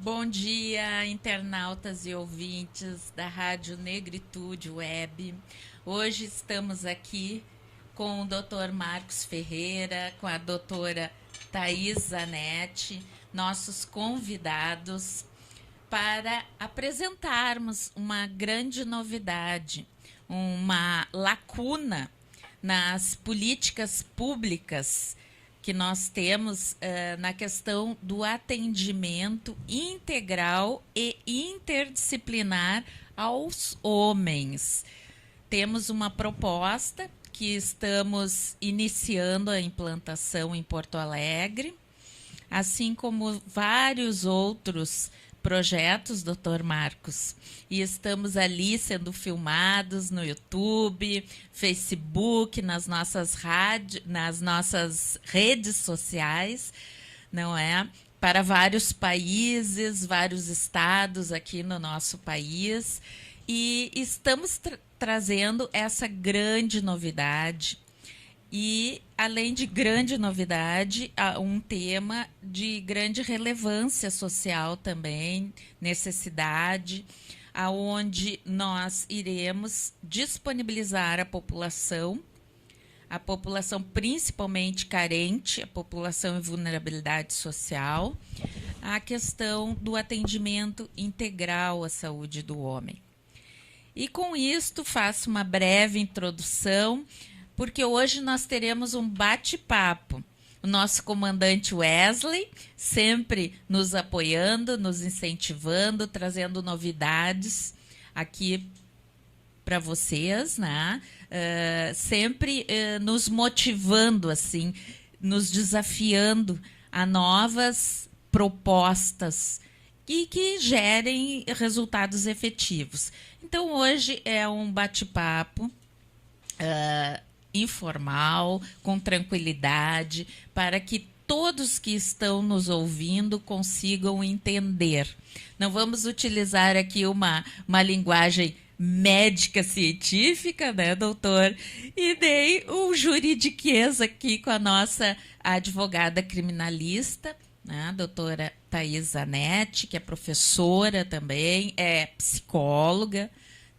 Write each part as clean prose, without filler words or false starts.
Bom dia, internautas e ouvintes da Rádio Negritude Web. Hoje estamos aqui com o Dr. Marcos Ferreira, com a doutora Thais Zanetti, nossos convidados, para apresentarmos uma grande novidade, uma lacuna nas políticas públicas que nós temos na questão do atendimento integral e interdisciplinar aos homens. Temos uma proposta que estamos iniciando a implantação em Porto Alegre, assim como vários outros projetos, doutor Marcos. E estamos ali sendo filmados no YouTube, Facebook, nas nossas redes sociais, não é? Para vários países, vários estados aqui no nosso país. E estamos trazendo essa grande novidade. E, além de grande novidade, um tema de grande relevância social também, necessidade, aonde nós iremos disponibilizar a população principalmente carente, a população em vulnerabilidade social, a questão do atendimento integral à saúde do homem. E com isto faço uma breve introdução, porque hoje nós teremos um bate-papo. O nosso comandante Wesley, sempre nos apoiando, nos incentivando, trazendo novidades aqui para vocês, né? Sempre nos motivando, assim, nos desafiando a novas propostas e que gerem resultados efetivos. Então, hoje é um bate-papo informal, com tranquilidade, para que todos que estão nos ouvindo consigam entender. Não vamos utilizar aqui uma linguagem médica científica, né, doutor? E nem um juridiquês aqui com a nossa advogada criminalista, né, a doutora Thais Zanetti, que é professora também, é psicóloga,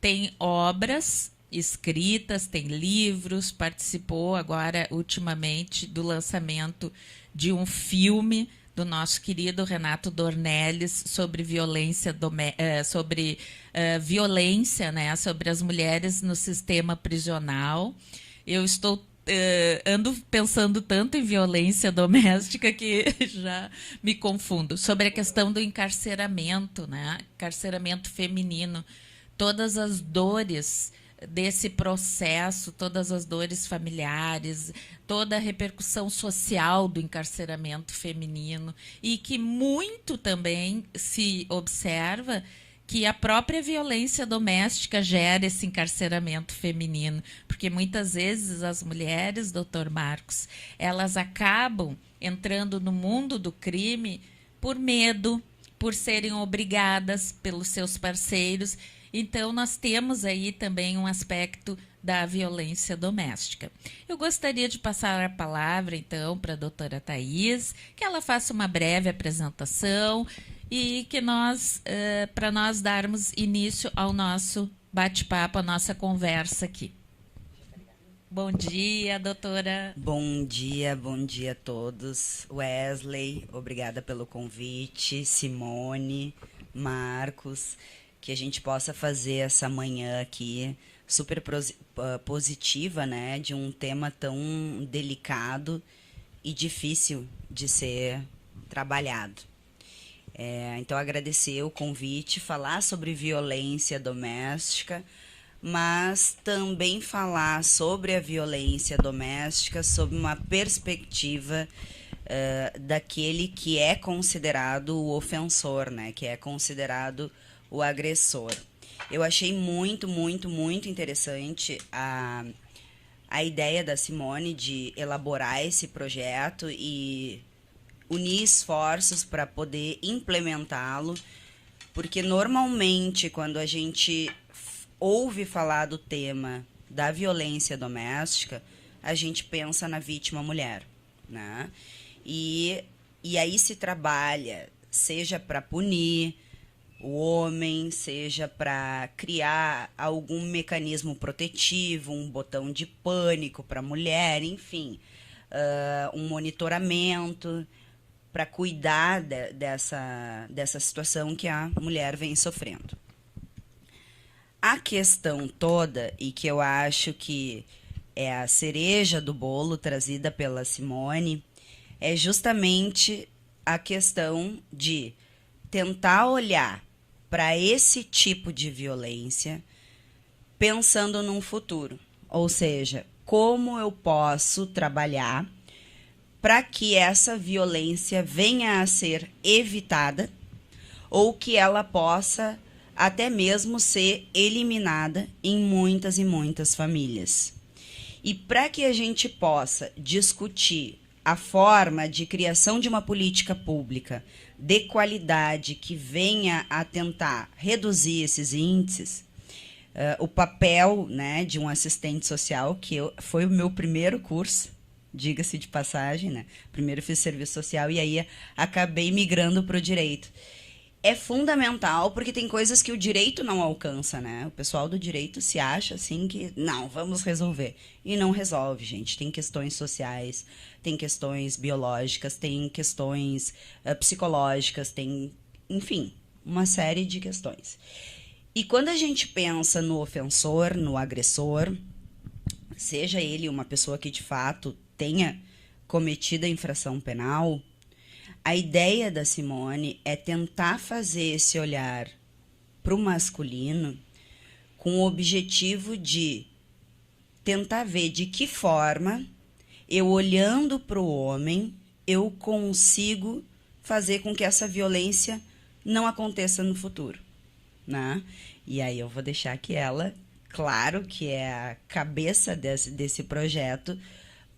tem obras escritas, tem livros, participou agora, ultimamente, do lançamento de um filme do nosso querido Renato Dornelles sobre violência, violência, né, sobre as mulheres no sistema prisional. Eu ando pensando tanto em violência doméstica que já me confundo. Sobre a questão do encarceramento, né, encarceramento feminino, todas as dores desse processo, todas as dores familiares, toda a repercussão social do encarceramento feminino, e que muito também se observa que a própria violência doméstica gera esse encarceramento feminino, porque muitas vezes as mulheres, doutor Marcos, elas acabam entrando no mundo do crime por medo, por serem obrigadas pelos seus parceiros. Então, nós temos aí também um aspecto da violência doméstica. Eu gostaria de passar a palavra, então, para a doutora Thais, que ela faça uma breve apresentação e que para nós darmos início ao nosso bate-papo, a nossa conversa aqui. Bom dia, doutora. Bom dia a todos. Wesley, obrigada pelo convite. Simone, Marcos, que a gente possa fazer essa manhã aqui super positiva, né, de um tema tão delicado e difícil de ser trabalhado. Então, agradecer o convite, falar sobre violência doméstica, mas também falar sobre a violência doméstica sob uma perspectiva daquele que é considerado o ofensor, né, que é considerado o agressor. Eu achei muito, muito, muito interessante a ideia da Simone de elaborar esse projeto e unir esforços para poder implementá-lo, porque normalmente quando a gente ouve falar do tema da violência doméstica, a gente pensa na vítima mulher, né? E aí se trabalha seja para punir o homem, seja para criar algum mecanismo protetivo, um botão de pânico para a mulher, enfim, um monitoramento para cuidar dessa situação que a mulher vem sofrendo. A questão toda, e que eu acho que é a cereja do bolo trazida pela Simone, é justamente a questão de tentar olhar para esse tipo de violência pensando num futuro. Ou seja, como eu posso trabalhar para que essa violência venha a ser evitada ou que ela possa até mesmo ser eliminada em muitas e muitas famílias. E para que a gente possa discutir a forma de criação de uma política pública de qualidade que venha a tentar reduzir esses índices, o papel, né, de um assistente social, foi o meu primeiro curso, diga-se de passagem, né? Primeiro fiz serviço social e aí acabei migrando para o direito. É fundamental porque tem coisas que o direito não alcança, né? O pessoal do direito se acha assim que, não, vamos resolver. E não resolve, gente. Tem questões sociais, tem questões biológicas, tem questões psicológicas, tem, enfim, uma série de questões. E quando a gente pensa no ofensor, no agressor, seja ele uma pessoa que de fato tenha cometido a infração penal, a ideia da Simone é tentar fazer esse olhar para o masculino com o objetivo de tentar ver de que forma eu, olhando para o homem, eu consigo fazer com que essa violência não aconteça no futuro, né? E aí eu vou deixar que ela, claro que é a cabeça desse projeto,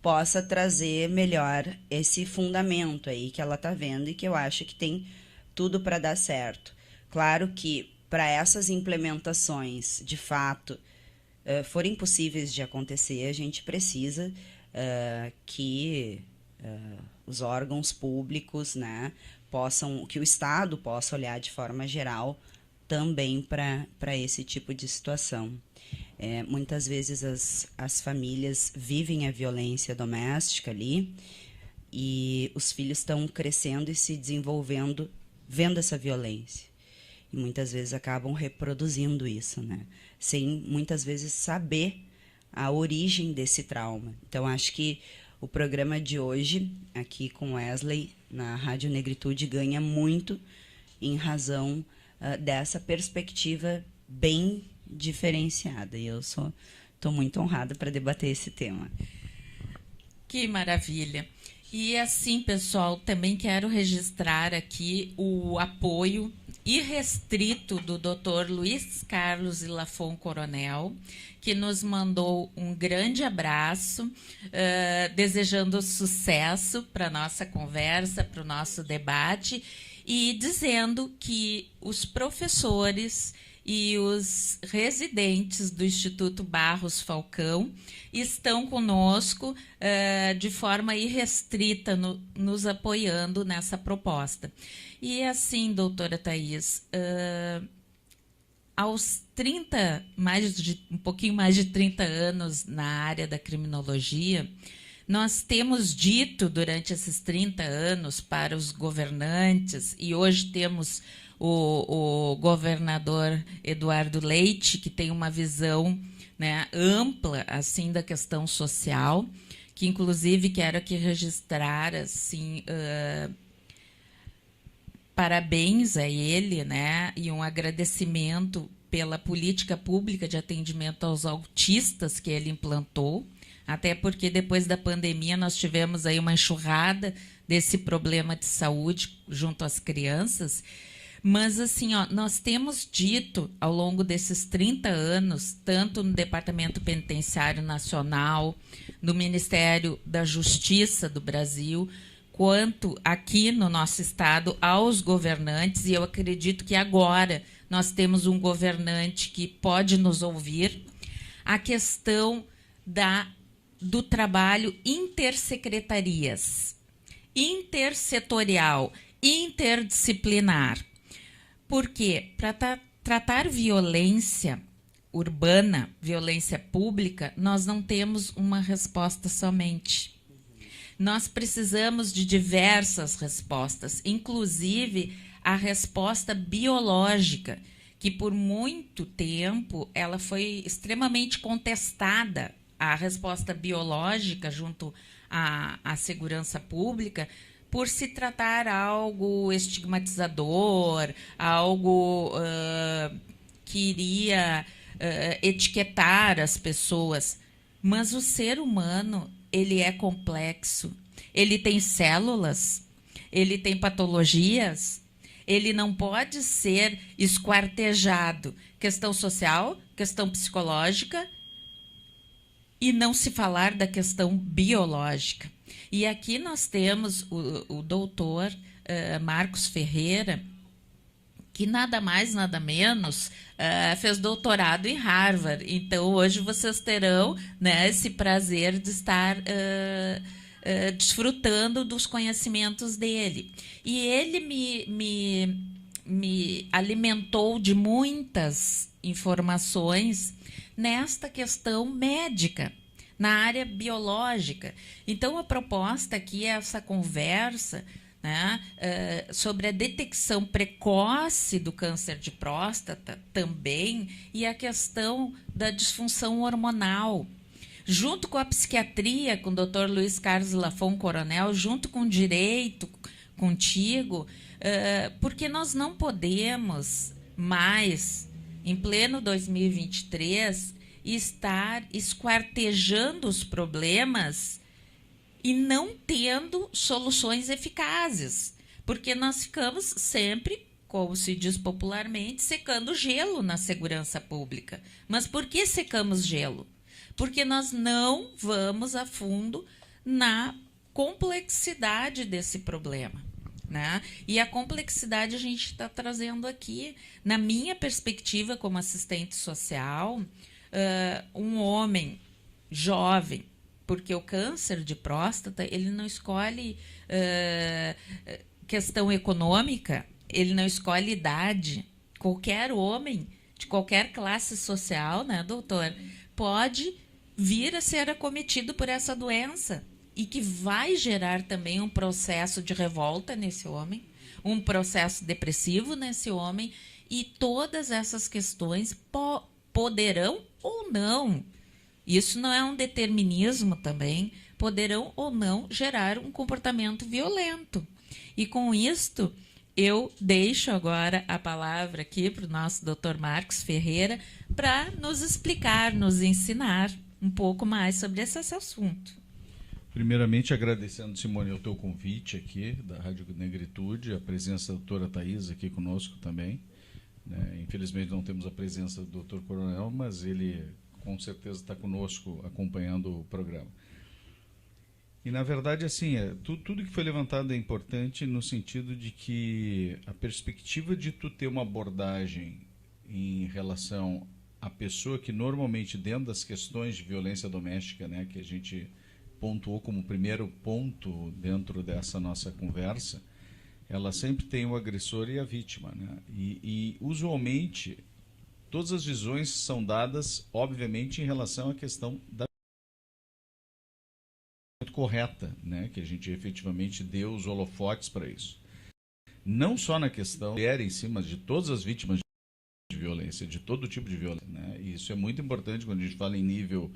possa trazer melhor esse fundamento aí que ela está vendo e que eu acho que tem tudo para dar certo. Claro que para essas implementações, de fato, forem possíveis de acontecer, a gente precisa que os órgãos públicos, né, que o Estado possa olhar de forma geral também para esse tipo de situação. Muitas vezes as famílias vivem a violência doméstica ali e os filhos estão crescendo e se desenvolvendo vendo essa violência. E muitas vezes acabam reproduzindo isso, né? Sem muitas vezes saber a origem desse trauma. Então, acho que o programa de hoje, aqui com Wesley, na Rádio Negritude, ganha muito em razão dessa perspectiva bem diferenciada. E eu estou muito honrada para debater esse tema. Que maravilha. E assim, pessoal, também quero registrar aqui o apoio irrestrito do Dr. Luiz Carlos Ilafon Coronel, que nos mandou um grande abraço, desejando sucesso para a nossa conversa, para o nosso debate, e dizendo que os professores e os residentes do Instituto Barros Falcão estão conosco de forma irrestrita, nos apoiando nessa proposta. E assim, doutora Thais, aos 30, um pouquinho mais de 30 anos na área da criminologia, nós temos dito durante esses 30 anos para os governantes, e hoje temos o governador Eduardo Leite, que tem uma visão, né, ampla assim, da questão social, que inclusive quero aqui registrar assim, parabéns a ele, né, e um agradecimento pela política pública de atendimento aos autistas que ele implantou, até porque depois da pandemia nós tivemos aí uma enxurrada desse problema de saúde junto às crianças. Mas, assim, nós temos dito, ao longo desses 30 anos, tanto no Departamento Penitenciário Nacional, no Ministério da Justiça do Brasil, quanto aqui no nosso Estado, aos governantes, e eu acredito que agora nós temos um governante que pode nos ouvir, a questão do trabalho intersecretarias, intersetorial, interdisciplinar. Por quê? Para tratar violência urbana, violência pública, nós não temos uma resposta somente. Nós precisamos de diversas respostas, inclusive a resposta biológica, que por muito tempo ela foi extremamente contestada, a resposta biológica junto à segurança pública, por se tratar algo estigmatizador, algo que iria etiquetar as pessoas. Mas o ser humano, ele é complexo. Ele tem células, ele tem patologias, ele não pode ser esquartejado. Questão social, questão psicológica, e não se falar da questão biológica. E aqui nós temos o doutor Marcos Ferreira, que nada mais, nada menos, fez doutorado em Harvard. Então, hoje vocês terão, né, esse prazer de estar desfrutando dos conhecimentos dele. E ele me alimentou de muitas informações nesta questão médica, na área biológica. Então, a proposta aqui é essa conversa, né, sobre a detecção precoce do câncer de próstata também, e a questão da disfunção hormonal. Junto com a psiquiatria, com o Dr. Luiz Carlos Lafon Coronel, junto com o direito, contigo, porque nós não podemos mais, em pleno 2023, estar esquartejando os problemas e não tendo soluções eficazes, porque nós ficamos sempre, como se diz popularmente, secando gelo na segurança pública. Mas por que secamos gelo? Porque nós não vamos a fundo na complexidade desse problema, né? E a complexidade a gente está trazendo aqui, na minha perspectiva como assistente social, um homem jovem, porque o câncer de próstata, ele não escolhe questão econômica, ele não escolhe idade. Qualquer homem, de qualquer classe social, né, doutor, pode vir a ser acometido por essa doença, e que vai gerar também um processo de revolta nesse homem, um processo depressivo nesse homem, e todas essas questões poderão ou não, isso não é um determinismo também, poderão ou não gerar um comportamento violento. E com isto, eu deixo agora a palavra aqui para o nosso Dr. Marcos Ferreira para nos explicar, nos ensinar um pouco mais sobre esse assunto. Primeiramente, agradecendo, Simone, o teu convite aqui da Rádio Negritude, a presença da doutora Thais aqui conosco também, né? Infelizmente não temos a presença do Dr. Coronel, mas ele com certeza está conosco acompanhando o programa. E, na verdade, assim, tudo que foi levantado é importante no sentido de que a perspectiva de tu ter uma abordagem em relação à pessoa que normalmente, dentro das questões de violência doméstica, né, que a gente pontuou como primeiro ponto dentro dessa nossa conversa, ela sempre tem o agressor e a vítima, né? E usualmente, todas as visões são dadas, obviamente, em relação à questão da correta, né? Que a gente efetivamente deu os holofotes para isso. Não só na questão da mulher em si, mas de todas as vítimas de violência, de todo tipo de violência, né? E isso é muito importante quando a gente fala em nível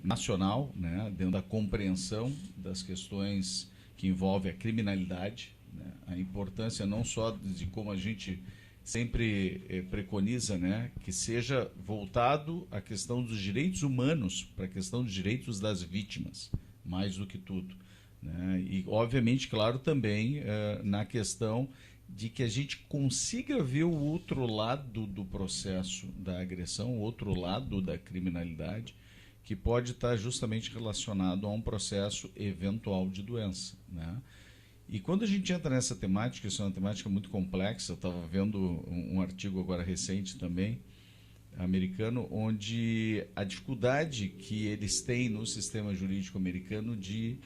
nacional, né? Dentro da compreensão das questões que envolvem a criminalidade, né? A importância não só de como a gente sempre preconiza, né, que seja voltado à questão dos direitos humanos, para a questão dos direitos das vítimas, mais do que tudo, né? E, obviamente, claro, também na questão de que a gente consiga ver o outro lado do processo da agressão, o outro lado da criminalidade, que pode estar justamente relacionado a um processo eventual de doença, né? E quando a gente entra nessa temática, isso é uma temática muito complexa, eu estava vendo um artigo agora recente também, americano, onde a dificuldade que eles têm no sistema jurídico americano de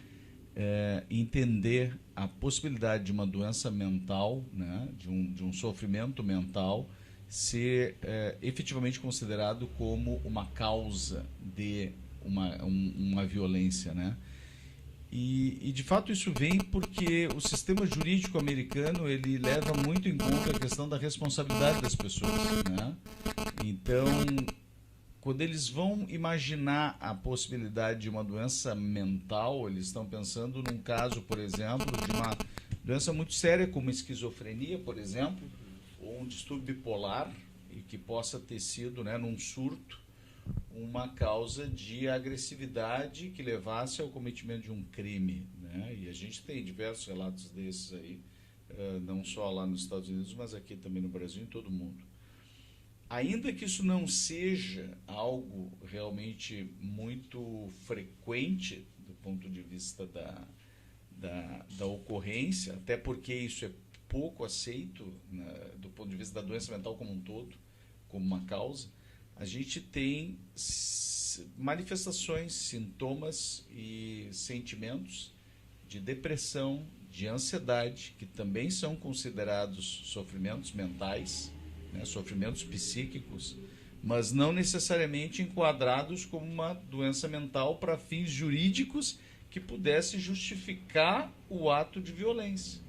entender a possibilidade de uma doença mental, né, de um sofrimento mental, ser efetivamente considerado como uma causa de uma violência, né? E de fato isso vem porque o sistema jurídico americano ele leva muito em conta a questão da responsabilidade das pessoas, né? Então, quando eles vão imaginar a possibilidade de uma doença mental, eles estão pensando num caso, por exemplo, de uma doença muito séria como esquizofrenia, por exemplo, ou um distúrbio bipolar, e que possa ter sido, né, num surto, uma causa de agressividade que levasse ao cometimento de um crime, né? E a gente tem diversos relatos desses aí, não só lá nos Estados Unidos, mas aqui também no Brasil e em todo o mundo. Ainda que isso não seja algo realmente muito frequente do ponto de vista da ocorrência, até porque isso é pouco aceito, né, do ponto de vista da doença mental como um todo, como uma causa, a gente tem manifestações, sintomas e sentimentos de depressão, de ansiedade, que também são considerados sofrimentos mentais, né, sofrimentos psíquicos, mas não necessariamente enquadrados como uma doença mental para fins jurídicos que pudesse justificar o ato de violência.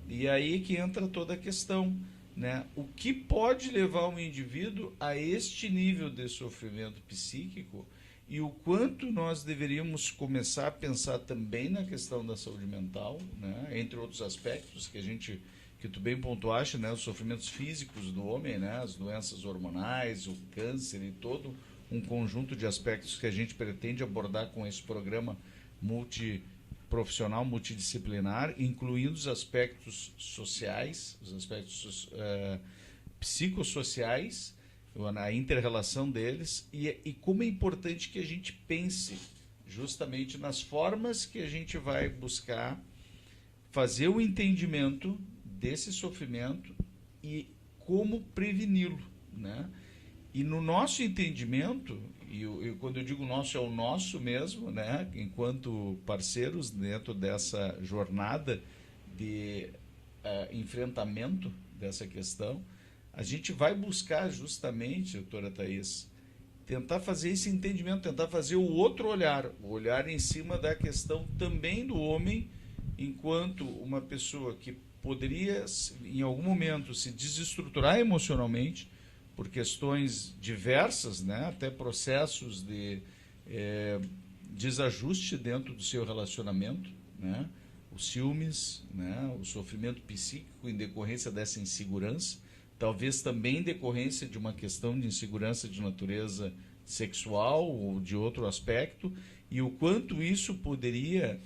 E aí que entra toda a questão, né? O que pode levar um indivíduo a este nível de sofrimento psíquico e o quanto nós deveríamos começar a pensar também na questão da saúde mental, né? Entre outros aspectos que tu bem pontuaste, né? Os sofrimentos físicos do homem, né? As doenças hormonais, o câncer e todo um conjunto de aspectos que a gente pretende abordar com esse programa multiprofissional, multidisciplinar, incluindo os aspectos sociais, os aspectos psicossociais, a inter-relação deles, e como é importante que a gente pense justamente nas formas que a gente vai buscar fazer o entendimento desse sofrimento e como preveni-lo, né? E no nosso entendimento, e quando eu digo nosso, é o nosso mesmo, né? Enquanto parceiros dentro dessa jornada de enfrentamento dessa questão, a gente vai buscar justamente, doutora Thaís, tentar fazer esse entendimento, tentar fazer o outro olhar, o olhar em cima da questão também do homem, enquanto uma pessoa que poderia, em algum momento, se desestruturar emocionalmente por questões diversas, né, até processos de desajuste dentro do seu relacionamento, né, os ciúmes, né, o sofrimento psíquico em decorrência dessa insegurança, talvez também em decorrência de uma questão de insegurança de natureza sexual ou de outro aspecto, e o quanto isso poderia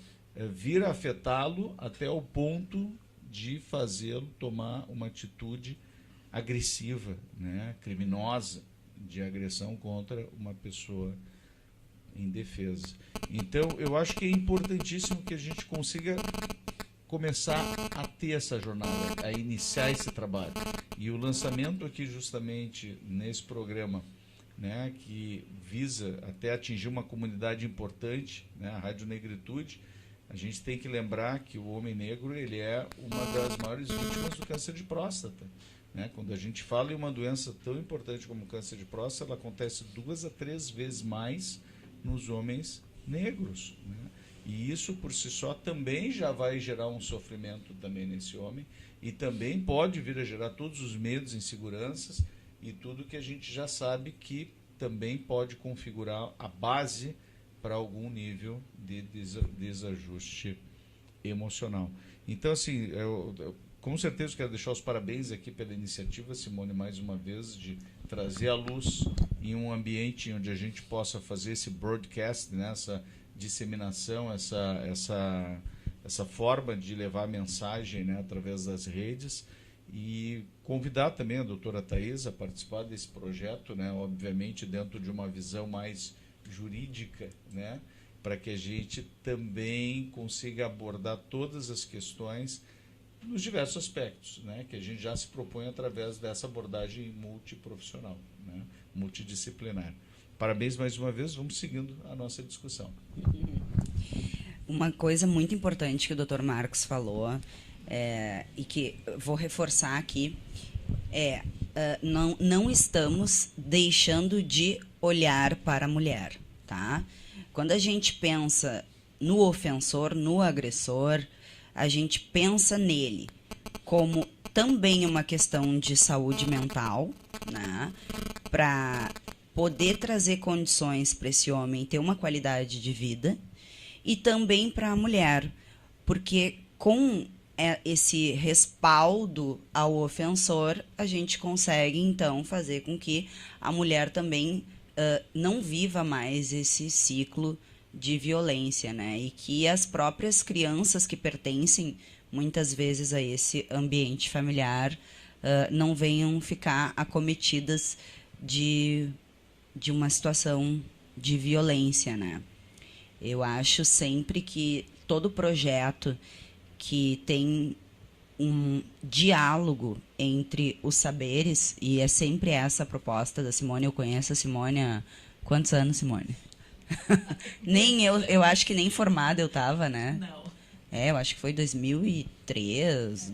vir a afetá-lo até o ponto de fazê-lo tomar uma atitude agressiva, né, criminosa, de agressão contra uma pessoa indefesa. Então, eu acho que é importantíssimo que a gente consiga começar a ter essa jornada, a iniciar esse trabalho. E o lançamento aqui, justamente, nesse programa, né, que visa até atingir uma comunidade importante, né, a Rádio Negritude, a gente tem que lembrar que o homem negro ele é uma das maiores vítimas do câncer de próstata, né? Quando a gente fala em uma doença tão importante como o câncer de próstata, ela acontece 2 a 3 vezes mais nos homens negros, né? E isso por si só também já vai gerar um sofrimento também nesse homem e também pode vir a gerar todos os medos, inseguranças e tudo que a gente já sabe que também pode configurar a base para algum nível de desajuste emocional. Então, assim, eu com certeza quero deixar os parabéns aqui pela iniciativa, Simone, mais uma vez, de trazer à luz em um ambiente onde a gente possa fazer esse broadcast, né, essa disseminação, essa forma de levar a mensagem, né, através das redes, e convidar também a doutora Thaís a participar desse projeto, né, obviamente dentro de uma visão mais jurídica, né, para que a gente também consiga abordar todas as questões nos diversos aspectos, né, que a gente já se propõe através dessa abordagem multiprofissional, né, multidisciplinar. Parabéns mais uma vez, vamos seguindo a nossa discussão. Uma coisa muito importante que o Dr. Marcos falou, e que eu vou reforçar aqui, não estamos deixando de olhar para a mulher, tá? Quando a gente pensa no ofensor, no agressor, a gente pensa nele como também uma questão de saúde mental, né? Para poder trazer condições para esse homem ter uma qualidade de vida, e também para a mulher, porque com esse respaldo ao ofensor, a gente consegue, então, fazer com que a mulher também não viva mais esse ciclo de violência, né? E que as próprias crianças que pertencem, muitas vezes, a esse ambiente familiar, não venham ficar acometidas de uma situação de violência, né? Eu acho sempre que todo projeto que tem um diálogo entre os saberes, e é sempre essa a proposta da Simone. Eu conheço a Simone há quantos anos, Simone? Nem eu acho que nem formada eu estava, né? Não. Eu acho que foi 2003,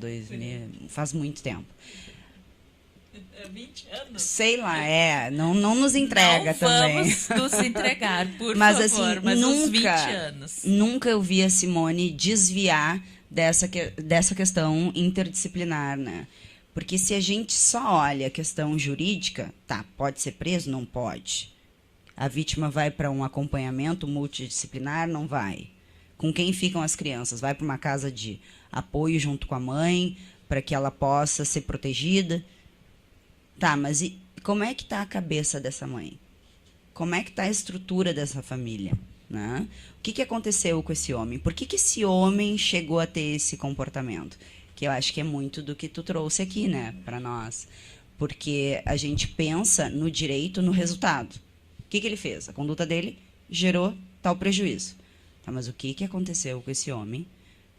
faz muito tempo. 20 anos. Sei lá, não nos entrega não também. Vamos nos entregar, por mas, favor, assim, mas nunca, uns 20 anos. Nunca eu vi a Simone desviar dessa questão interdisciplinar, né? Porque se a gente só olha a questão jurídica, tá, pode ser preso? Não pode. A vítima vai para um acompanhamento multidisciplinar? Não vai. Com quem ficam as crianças? Vai para uma casa de apoio junto com a mãe, para que ela possa ser protegida? Tá, mas e como é que está a cabeça dessa mãe? Como é que está a estrutura dessa família? Né? O que aconteceu com esse homem? Por que esse homem chegou a ter esse comportamento? Que eu acho que é muito do que tu trouxe aqui, né, para nós. Porque a gente pensa no direito, no resultado. O que ele fez? A conduta dele gerou tal prejuízo. Tá, mas o que aconteceu com esse homem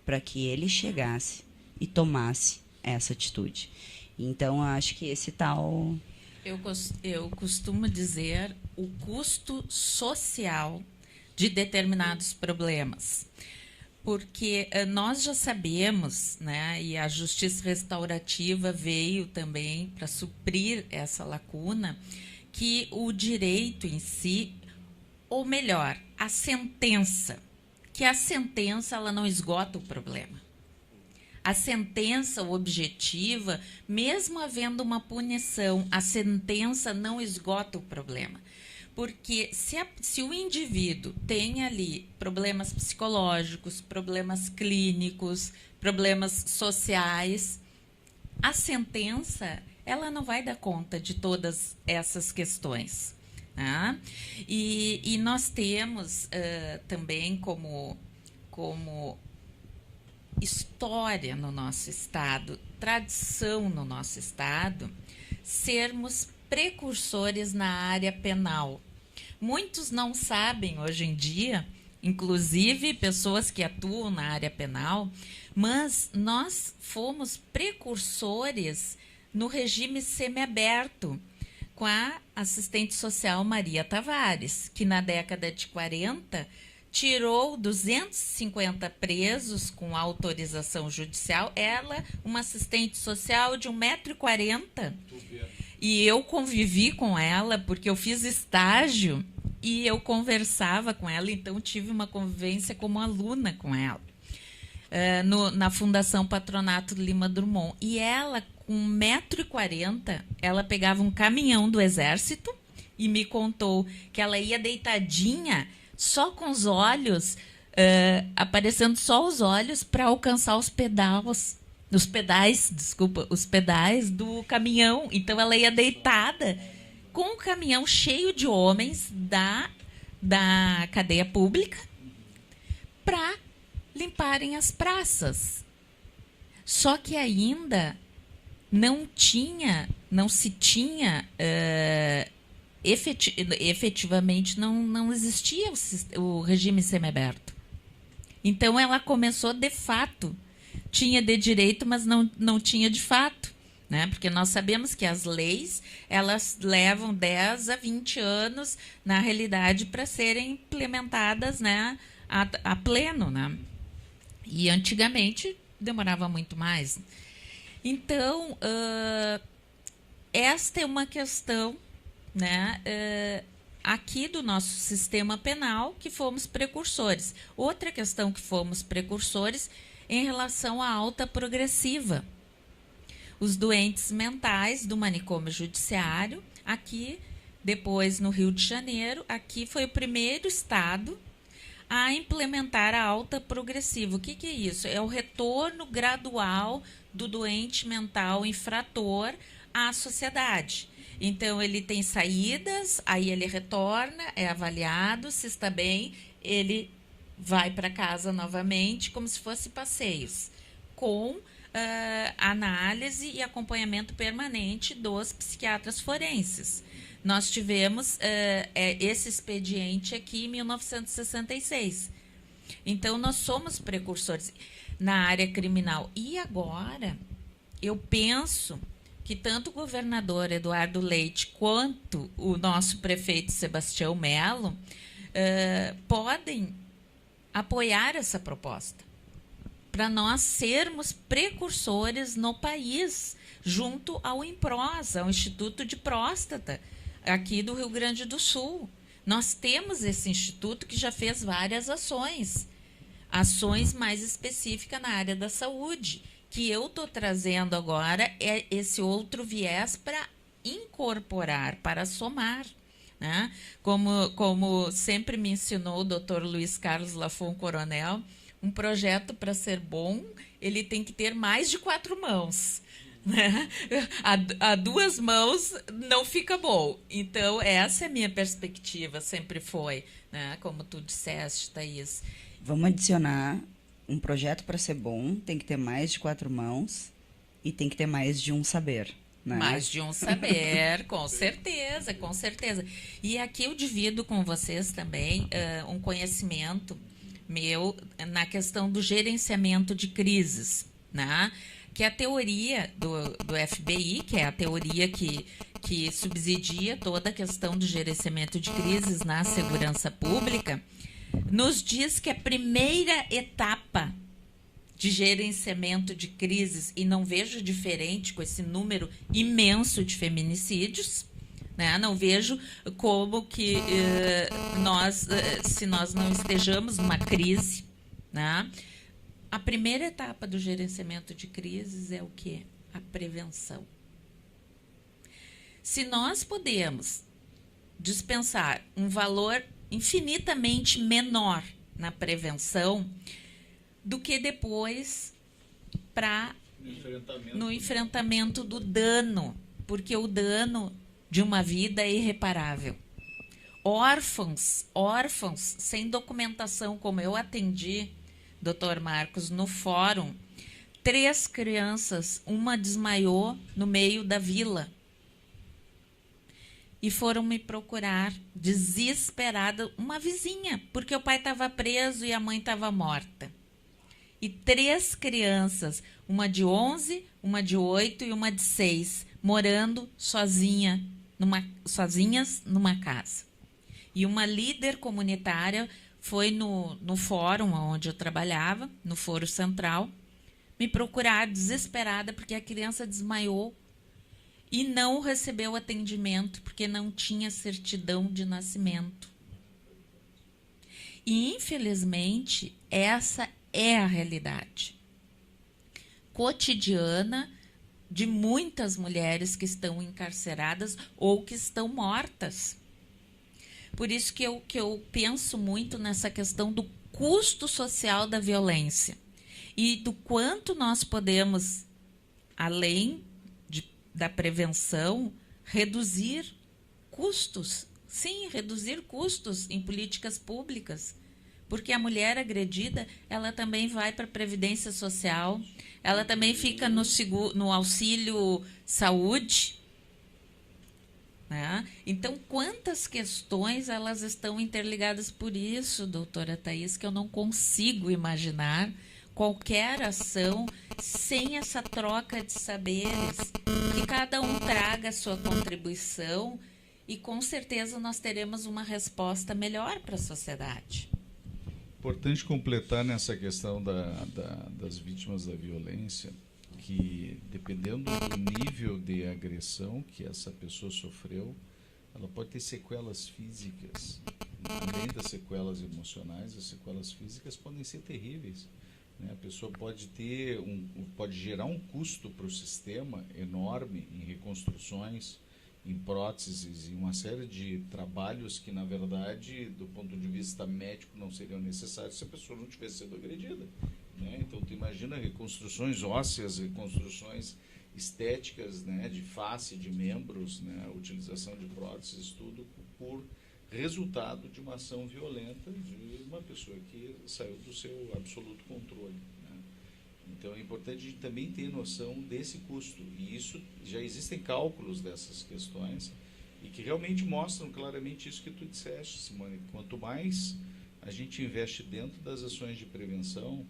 para que ele chegasse e tomasse essa atitude? Então, eu acho que esse tal... Eu costumo dizer o custo social de determinados problemas. Porque nós já sabemos, né, e a justiça restaurativa veio também para suprir essa lacuna, que o direito em si, ou melhor, a sentença, que a sentença ela não esgota o problema. A sentença objetiva, mesmo havendo uma punição, a sentença não esgota o problema. Porque se o indivíduo tem ali problemas psicológicos, problemas clínicos, problemas sociais, a sentença ela não vai dar conta de todas essas questões. Tá? E nós temos também como história no nosso estado, tradição no nosso estado, sermos precursores na área penal. Muitos não sabem hoje em dia, inclusive pessoas que atuam na área penal, mas nós fomos precursores no regime semiaberto, com a assistente social Maria Tavares, que na década de 40 tirou 250 presos com autorização judicial. Ela, uma assistente social de 1,40 m. E eu convivi com ela porque eu fiz estágio e eu conversava com ela, então tive uma convivência como aluna com ela, na Fundação Patronato Lima Drummond. E ela, com 1,40 m, ela pegava um caminhão do Exército e me contou que ela ia deitadinha, só com os olhos, aparecendo só os olhos para alcançar os pedais do caminhão. Então ela ia deitada com o caminhão cheio de homens da cadeia pública para limparem as praças. Só que ainda não se tinha efetivamente não existia o regime semiaberto. Então ela começou de fato, tinha de direito, mas não tinha de fato, né? Porque nós sabemos que as leis elas levam 10 a 20 anos na realidade para serem implementadas, né, a pleno, né? E antigamente demorava muito mais. Então, esta é uma questão, né, aqui do nosso sistema penal, que fomos precursores. Outra questão que fomos precursores em relação à alta progressiva. Os doentes mentais do manicômio judiciário, aqui, depois no Rio de Janeiro, aqui foi o primeiro estado a implementar a alta progressiva. O que é isso? É o retorno gradual do doente mental infrator à sociedade. Então, ele tem saídas, aí ele retorna, é avaliado, se está bem, ele vai para casa novamente, como se fosse passeios, com análise e acompanhamento permanente dos psiquiatras forenses. Nós tivemos esse expediente aqui em 1966. Então, nós somos precursores na área criminal. E agora, eu penso que tanto o governador Eduardo Leite quanto o nosso prefeito Sebastião Melo podem apoiar essa proposta para nós sermos precursores no país, junto ao INPROS, ao Instituto de Próstata, aqui do Rio Grande do Sul. Nós temos esse instituto que já fez várias ações mais específicas na área da saúde. Que eu estou trazendo agora é esse outro viés para incorporar, para somar. Né? Como sempre me ensinou o Dr. Luiz Carlos Lafon Coronel, um projeto, para ser bom, ele tem que ter mais de 4 mãos. Né? A 2 mãos não fica bom. Então, essa é a minha perspectiva, sempre foi. Né? Como tu disseste, Thaís. Vamos adicionar: um projeto, para ser bom, tem que ter mais de 4 mãos e tem que ter mais de um saber. Né? Mais de um saber, com certeza, com certeza. E aqui eu divido com vocês também um conhecimento meu na questão do gerenciamento de crises, né? Que é a teoria do FBI, que é a teoria que subsidia toda a questão do gerenciamento de crises na segurança pública, nos diz que a primeira etapa de gerenciamento de crises, e não vejo diferente com esse número imenso de feminicídios, né? Não vejo como que se nós não estejamos numa crise, né? A primeira etapa do gerenciamento de crises é o quê? A prevenção. Se nós podemos dispensar um valor infinitamente menor na prevenção do que depois no enfrentamento do dano, porque o dano de uma vida é irreparável. Órfãos sem documentação, como eu atendi, Dr. Marcos, no fórum, 3 crianças, uma desmaiou no meio da vila. E foram me procurar, desesperada, uma vizinha, porque o pai estava preso e a mãe estava morta. E 3 crianças, uma de 11, uma de 8 e uma de 6, morando sozinhas numa casa. E uma líder comunitária foi no fórum onde eu trabalhava, no Foro Central, me procurar desesperada porque a criança desmaiou e não recebeu atendimento porque não tinha certidão de nascimento. E, infelizmente, essa é a realidade cotidiana de muitas mulheres que estão encarceradas ou que estão mortas. Por isso que eu penso muito nessa questão do custo social da violência e do quanto nós podemos, além da prevenção, reduzir custos. Sim, reduzir custos em políticas públicas. Porque a mulher agredida, ela também vai para a Previdência Social, ela também fica no auxílio saúde. Né? Então, quantas questões elas estão interligadas por isso, doutora Thaís, que eu não consigo imaginar qualquer ação sem essa troca de saberes, que cada um traga a sua contribuição e, com certeza, nós teremos uma resposta melhor para a sociedade. Importante completar nessa questão das vítimas da violência, que dependendo do nível de agressão que essa pessoa sofreu, ela pode ter sequelas físicas. Além das sequelas emocionais, as sequelas físicas podem ser terríveis, né? A pessoa pode pode gerar um custo para o sistema enorme em reconstruções, em próteses e uma série de trabalhos que, na verdade, do ponto de vista médico, não seriam necessários se a pessoa não tivesse sido agredida, né? Então, tu imagina reconstruções ósseas, reconstruções estéticas, né, de face, de membros, né, a utilização de próteses, tudo por resultado de uma ação violenta de uma pessoa que saiu do seu absoluto controle, né? Então é importante a gente também ter noção desse custo, e isso já existem cálculos dessas questões e que realmente mostram claramente isso que tu disseste, Simone. Quanto mais a gente investe dentro das ações de prevenção,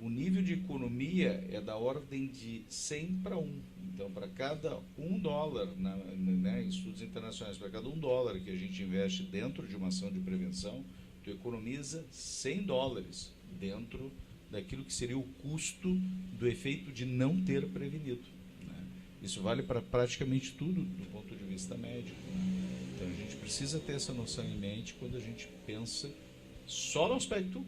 o nível de economia é da ordem de 100 para 1. Então, para cada $1, né, em estudos internacionais, para cada $1 que a gente investe dentro de uma ação de prevenção, tu economiza $100 dentro daquilo que seria o custo do efeito de não ter prevenido, né? Isso vale para praticamente tudo do ponto de vista médico, né? Então, a gente precisa ter essa noção em mente quando a gente pensa só no aspecto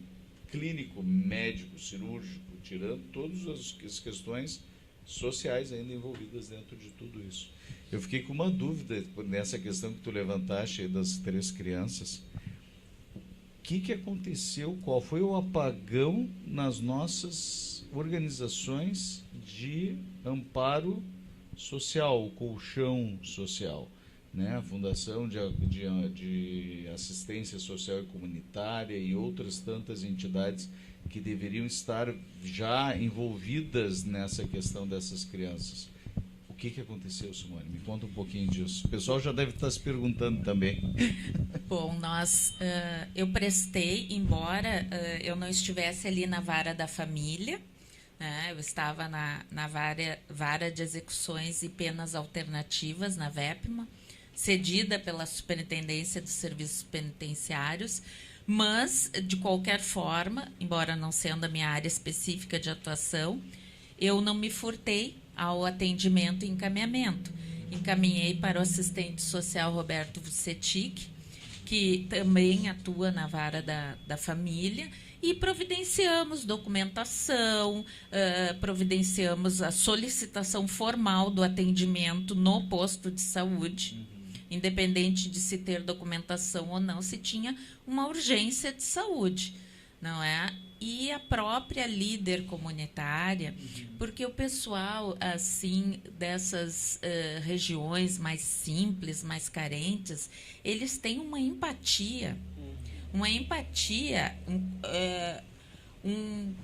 clínico, médico, cirúrgico, tirando todas as questões sociais ainda envolvidas dentro de tudo isso. Eu fiquei com uma dúvida nessa questão que tu levantaste aí das 3 crianças. O que aconteceu? Qual foi o apagão nas nossas organizações de amparo social, o colchão social, né? A Fundação de Assistência Social e Comunitária e outras tantas entidades que deveriam estar já envolvidas nessa questão dessas crianças. O que aconteceu, Simone? Me conta um pouquinho disso. O pessoal já deve estar se perguntando também. Bom, eu prestei, embora eu não estivesse ali na vara da família, né? Eu estava na vara de execuções e penas alternativas, na VEPMA, cedida pela Superintendência dos Serviços Penitenciários, mas, de qualquer forma, embora não sendo a minha área específica de atuação, eu não me furtei ao atendimento e encaminhamento. Encaminhei para o assistente social Roberto Vucetic, que também atua na vara da família, e providenciamos documentação, providenciamos a solicitação formal do atendimento no posto de saúde, independente de se ter documentação ou não, se tinha uma urgência de saúde, não é? E a própria líder comunitária, porque o pessoal, assim, dessas regiões mais simples, mais carentes, eles têm uma empatia, um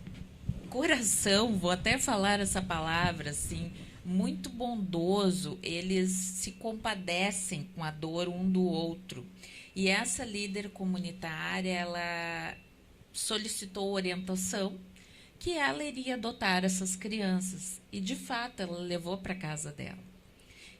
coração, vou até falar essa palavra, assim, muito bondoso. Eles se compadecem com a dor um do outro. E essa líder comunitária, ela solicitou orientação que ela iria adotar essas crianças. E, de fato, ela levou para casa dela.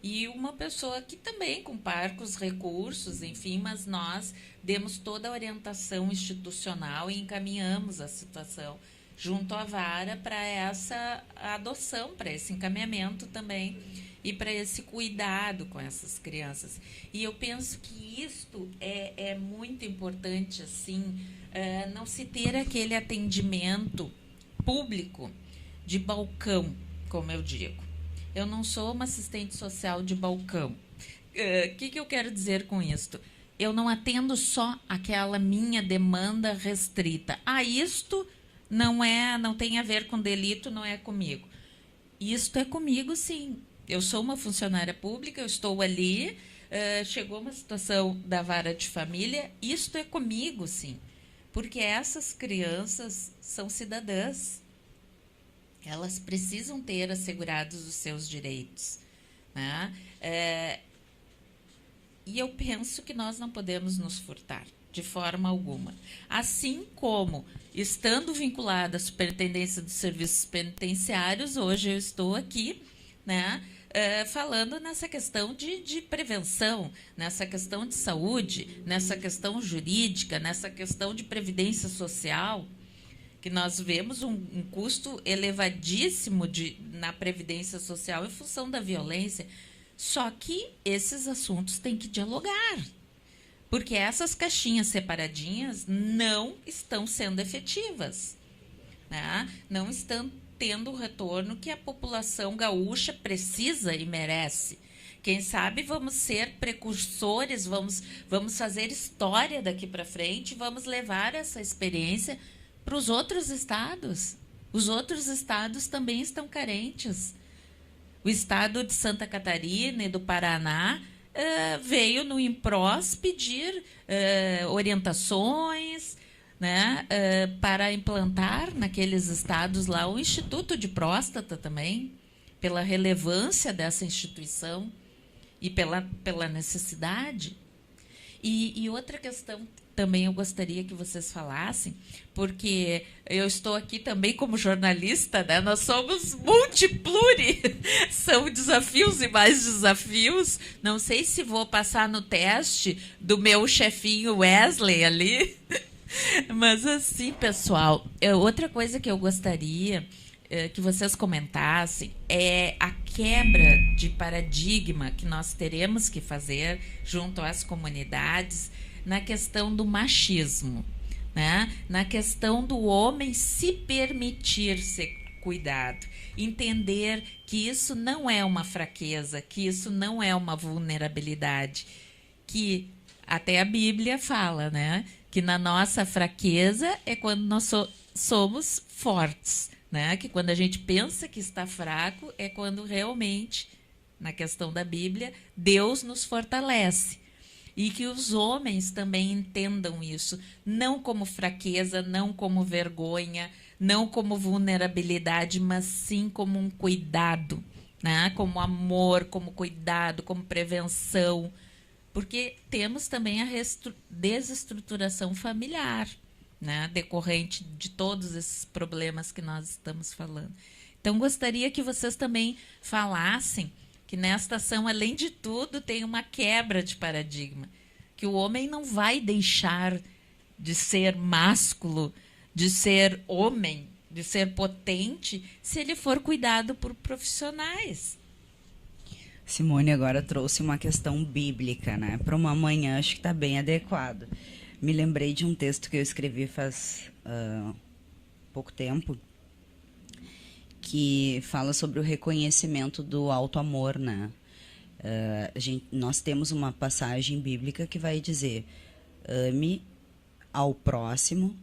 E uma pessoa que também com parcos recursos, enfim, mas nós demos toda a orientação institucional e encaminhamos a situação junto à vara para essa adoção, para esse encaminhamento também e para esse cuidado com essas crianças. E eu penso que isto é muito importante, assim, não se ter aquele atendimento público de balcão, como eu digo. Eu não sou uma assistente social de balcão. O que eu quero dizer com isto? Eu não atendo só aquela minha demanda restrita. Isto não tem a ver com delito, não é comigo. Isto é comigo, sim. Eu sou uma funcionária pública, eu estou ali, chegou uma situação da vara de família, isto é comigo, sim. Porque essas crianças são cidadãs. Elas precisam ter assegurados os seus direitos, né? E eu penso que nós não podemos nos furtar, de forma alguma. Assim como, estando vinculada à Superintendência dos Serviços Penitenciários, hoje eu estou aqui, né, falando nessa questão de prevenção, nessa questão de saúde, nessa questão jurídica, nessa questão de previdência social, que nós vemos um custo elevadíssimo na previdência social em função da violência. Só que esses assuntos têm que dialogar, porque essas caixinhas separadinhas não estão sendo efetivas, né? Não estão tendo o retorno que a população gaúcha precisa e merece. Quem sabe vamos ser precursores, vamos fazer história daqui para frente, vamos levar essa experiência para os outros estados. Os outros estados também estão carentes. O estado de Santa Catarina e do Paraná veio no INPROS pedir orientações, né, para implantar naqueles estados lá o Instituto de Próstata também, pela relevância dessa instituição e pela necessidade. E outra questão também eu gostaria que vocês falassem, porque eu estou aqui também como jornalista, né? Nós somos multipluri, são desafios e mais desafios. Não sei se vou passar no teste do meu chefinho Wesley ali, mas assim, pessoal, outra coisa que eu gostaria que vocês comentassem é a quebra de paradigma que nós teremos que fazer junto às comunidades na questão do machismo, né? Na questão do homem se permitir ser cuidado, entender que isso não é uma fraqueza, que isso não é uma vulnerabilidade, que até a Bíblia fala, né? Que na nossa fraqueza é quando nós somos fortes, né? Que quando a gente pensa que está fraco é quando realmente, na questão da Bíblia, Deus nos fortalece. E que os homens também entendam isso, não como fraqueza, não como vergonha, não como vulnerabilidade, mas sim como um cuidado, né? Como amor, como cuidado, como prevenção. Porque temos também a desestruturação familiar, né? Decorrente de todos esses problemas que nós estamos falando. Então, gostaria que vocês também falassem que nesta ação, além de tudo, tem uma quebra de paradigma, que o homem não vai deixar de ser másculo, de ser homem, de ser potente, se ele for cuidado por profissionais. Simone agora trouxe uma questão bíblica, né? Para uma manhã, acho que está bem adequado. Me lembrei de um texto que eu escrevi faz pouco tempo, que fala sobre o reconhecimento do auto-amor, né? Nós temos uma passagem bíblica que vai dizer: ame ao próximo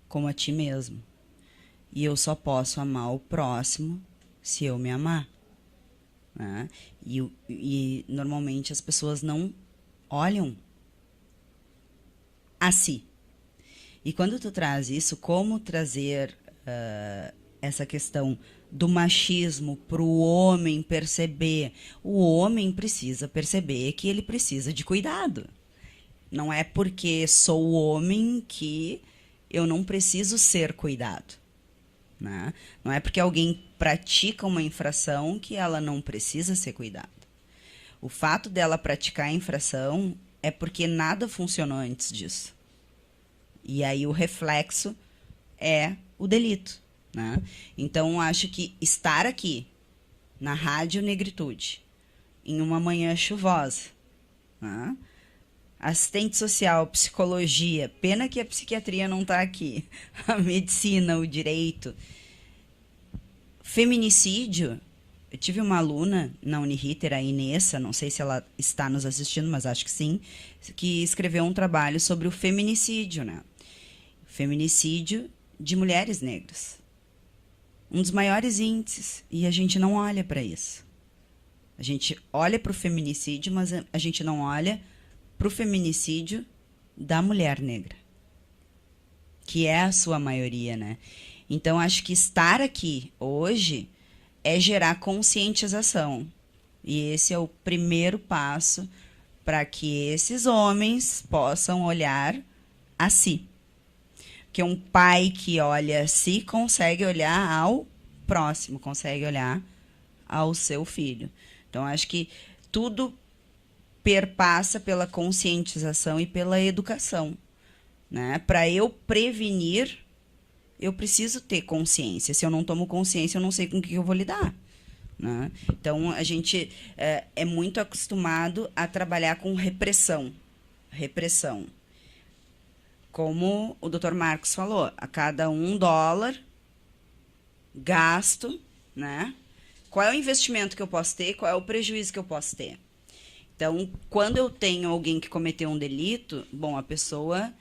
como a ti mesmo. E eu só posso amar o próximo se eu me amar, né? E normalmente as pessoas não olham a si. E quando tu traz isso, como trazer essa questão do machismo para o homem perceber? O homem precisa perceber que ele precisa de cuidado. Não é porque sou homem que eu não preciso ser cuidado, né? Não é porque alguém pratica uma infração que ela não precisa ser cuidada. O fato dela praticar a infração é porque nada funcionou antes disso. E aí o reflexo é o delito, né? Então, acho que estar aqui, na Rádio Negritude, em uma manhã chuvosa, né? Assistente social, psicologia, pena que a psiquiatria não está aqui, a medicina, o direito, feminicídio. Eu tive uma aluna na Uniriter, a Inessa, não sei se ela está nos assistindo, mas acho que sim, que escreveu um trabalho sobre o feminicídio, né? Feminicídio de mulheres negras. Um dos maiores índices, e a gente não olha para isso. A gente olha para o feminicídio, mas a gente não olha para o feminicídio da mulher negra, que é a sua maioria, né? Então, acho que estar aqui hoje é gerar conscientização. E esse é o primeiro passo para que esses homens possam olhar a si. Porque um pai que olha a si consegue olhar ao próximo, consegue olhar ao seu filho. Então, acho que tudo perpassa pela conscientização e pela educação, né? Para eu prevenir, eu preciso ter consciência. Se eu não tomo consciência, eu não sei com o que eu vou lidar, né? Então, a gente é muito acostumado a trabalhar com repressão. Repressão. Como o Dr. Marcos falou, a cada $1 gasto, né? Qual é o investimento que eu posso ter? Qual é o prejuízo que eu posso ter? Então, quando eu tenho alguém que cometeu um delito, bom, a pessoa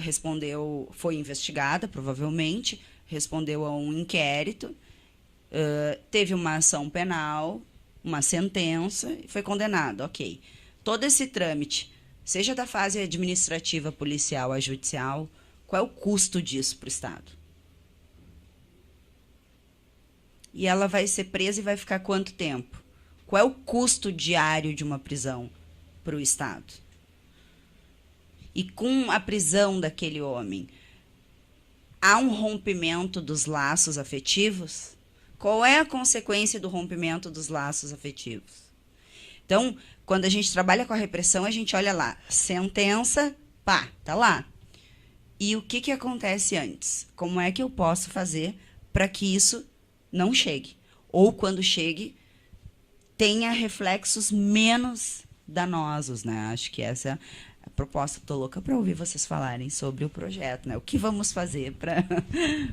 respondeu, foi investigada, provavelmente, respondeu a um inquérito, teve uma ação penal, uma sentença e foi condenado, ok. Todo esse trâmite, seja da fase administrativa, policial, a judicial, qual é o custo disso para o Estado? E ela vai ser presa e vai ficar quanto tempo? Qual é o custo diário de uma prisão para o Estado? E com a prisão daquele homem, há um rompimento dos laços afetivos? Qual é a consequência do rompimento dos laços afetivos? Então, quando a gente trabalha com a repressão, a gente olha lá, sentença, pá, tá lá. E o que acontece antes? Como é que eu posso fazer para que isso não chegue? Ou quando chegue, tenha reflexos menos danosos, né? Acho que essa é a proposta. Estou louca para ouvir vocês falarem sobre o projeto, né? O que vamos fazer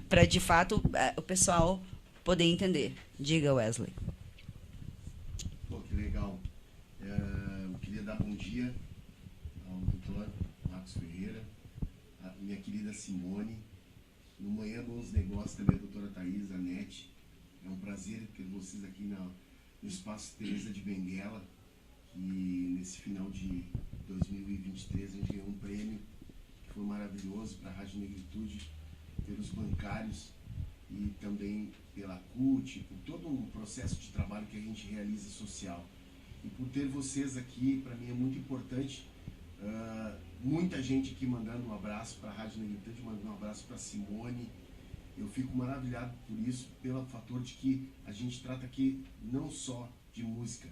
para de fato, o pessoal poder entender. Diga, Wesley. Pô, que legal. Eu queria dar bom dia ao doutor Marcos Ferreira, a minha querida Simone, no Manhã Bons Negócios também a doutora Thaís, a Nete. É um prazer ter vocês aqui no Espaço Teresa de Benguela, que nesse final de 2023 a gente ganhou um prêmio que foi maravilhoso para a Rádio Negritude, pelos bancários e também pela CUT, por todo um processo de trabalho que a gente realiza social. E por ter vocês aqui, para mim é muito importante. Muita gente aqui mandando um abraço para a Rádio Negritude, mandando um abraço para Simone. Eu fico maravilhado por isso, pelo fator de que a gente trata aqui não só de música,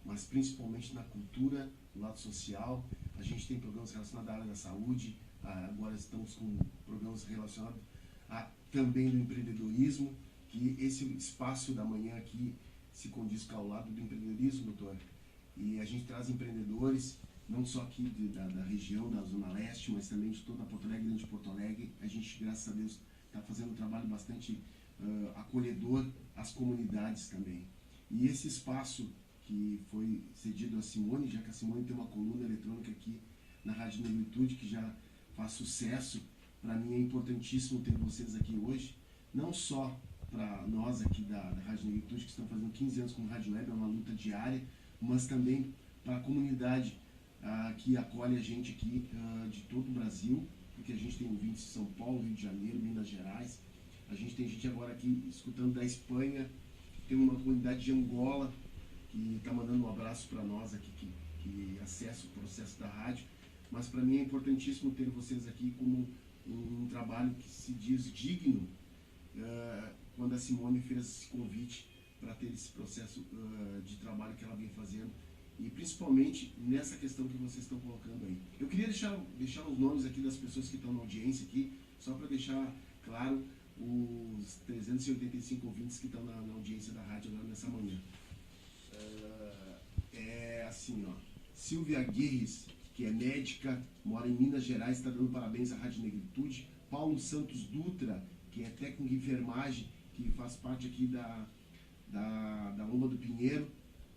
mas principalmente na cultura, no lado social. A gente tem programas relacionados à área da saúde, agora estamos com programas relacionados também do empreendedorismo, que esse espaço da manhã aqui se condiz com ao lado do empreendedorismo, doutor. E a gente traz empreendedores, não só aqui da região, da Zona Leste, mas também de toda Porto Alegre, grande Porto Alegre. A gente, graças a Deus, está fazendo um trabalho bastante acolhedor às comunidades também. E esse espaço que foi cedido a Simone, já que a Simone tem uma coluna eletrônica aqui na Rádio Negritude, que já faz sucesso, para mim é importantíssimo ter vocês aqui hoje, não só para nós aqui da Rádio Negritude, que estão fazendo 15 anos como Rádio Web, é uma luta diária, mas também para a comunidade que acolhe a gente aqui de todo o Brasil, porque a gente tem ouvintes de São Paulo, Rio de Janeiro, Minas Gerais, a gente tem gente agora aqui escutando da Espanha, tem uma comunidade de Angola que está mandando um abraço para nós aqui, que acessa o processo da rádio, mas para mim é importantíssimo ter vocês aqui como um trabalho que se diz digno, quando a Simone fez esse convite para ter esse processo de trabalho que ela vem fazendo, e principalmente nessa questão que vocês estão colocando aí. Eu queria deixar os nomes aqui das pessoas que estão na audiência aqui, só para deixar claro os 385 ouvintes que estão na audiência da rádio agora nessa manhã. É assim, ó, Silvia Guirres, que é médica, mora em Minas Gerais, está dando parabéns à Rádio Negritude. Paulo Santos Dutra, que é técnico de enfermagem, que faz parte aqui da Lomba do Pinheiro,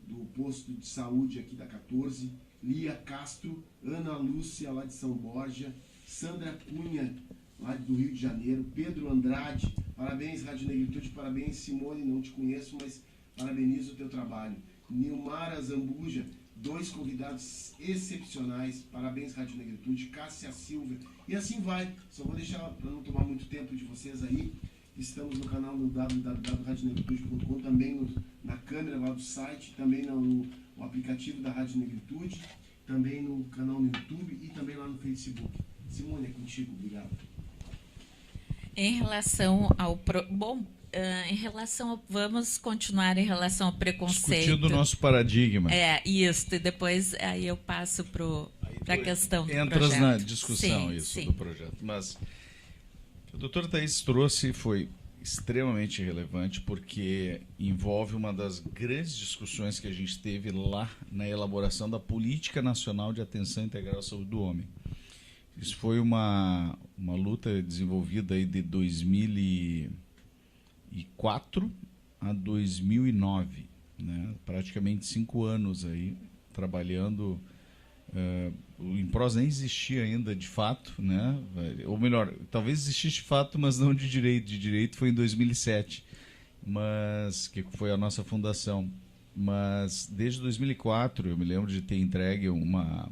do posto de saúde aqui da 14. Lia Castro, Ana Lúcia, lá de São Borja. Sandra Cunha, lá do Rio de Janeiro. Pedro Andrade, parabéns Rádio Negritude, parabéns Simone, não te conheço, mas parabenizo o teu trabalho. Nilmara Zambuja, 2 convidados excepcionais, parabéns Rádio Negritude. Cássia Silva, e assim vai. Só vou deixar, para não tomar muito tempo de vocês aí, estamos no canal no www.radionegritude.com, também na câmera lá do site, também no aplicativo da Rádio Negritude, também no canal no YouTube e também lá no Facebook. Simone, é contigo, obrigado. Em relação ao... Bom, em relação vamos continuar em relação ao preconceito. Discutindo o nosso paradigma. Isso, e depois aí eu passo para a questão do projeto. Entras na discussão Sim. do projeto. Mas o que a doutora Thaís trouxe foi extremamente relevante, porque envolve uma das grandes discussões que a gente teve lá na elaboração da Política Nacional de Atenção Integral à Saúde do Homem. Isso foi uma luta desenvolvida aí de 2004 a 2009, né? Praticamente 5 anos aí trabalhando. O INPROS nem existia ainda de fato, né? Ou melhor, talvez existisse de fato, mas não de direito. De direito foi em 2007, mas que foi a nossa fundação. Mas desde 2004 eu me lembro de ter entregue uma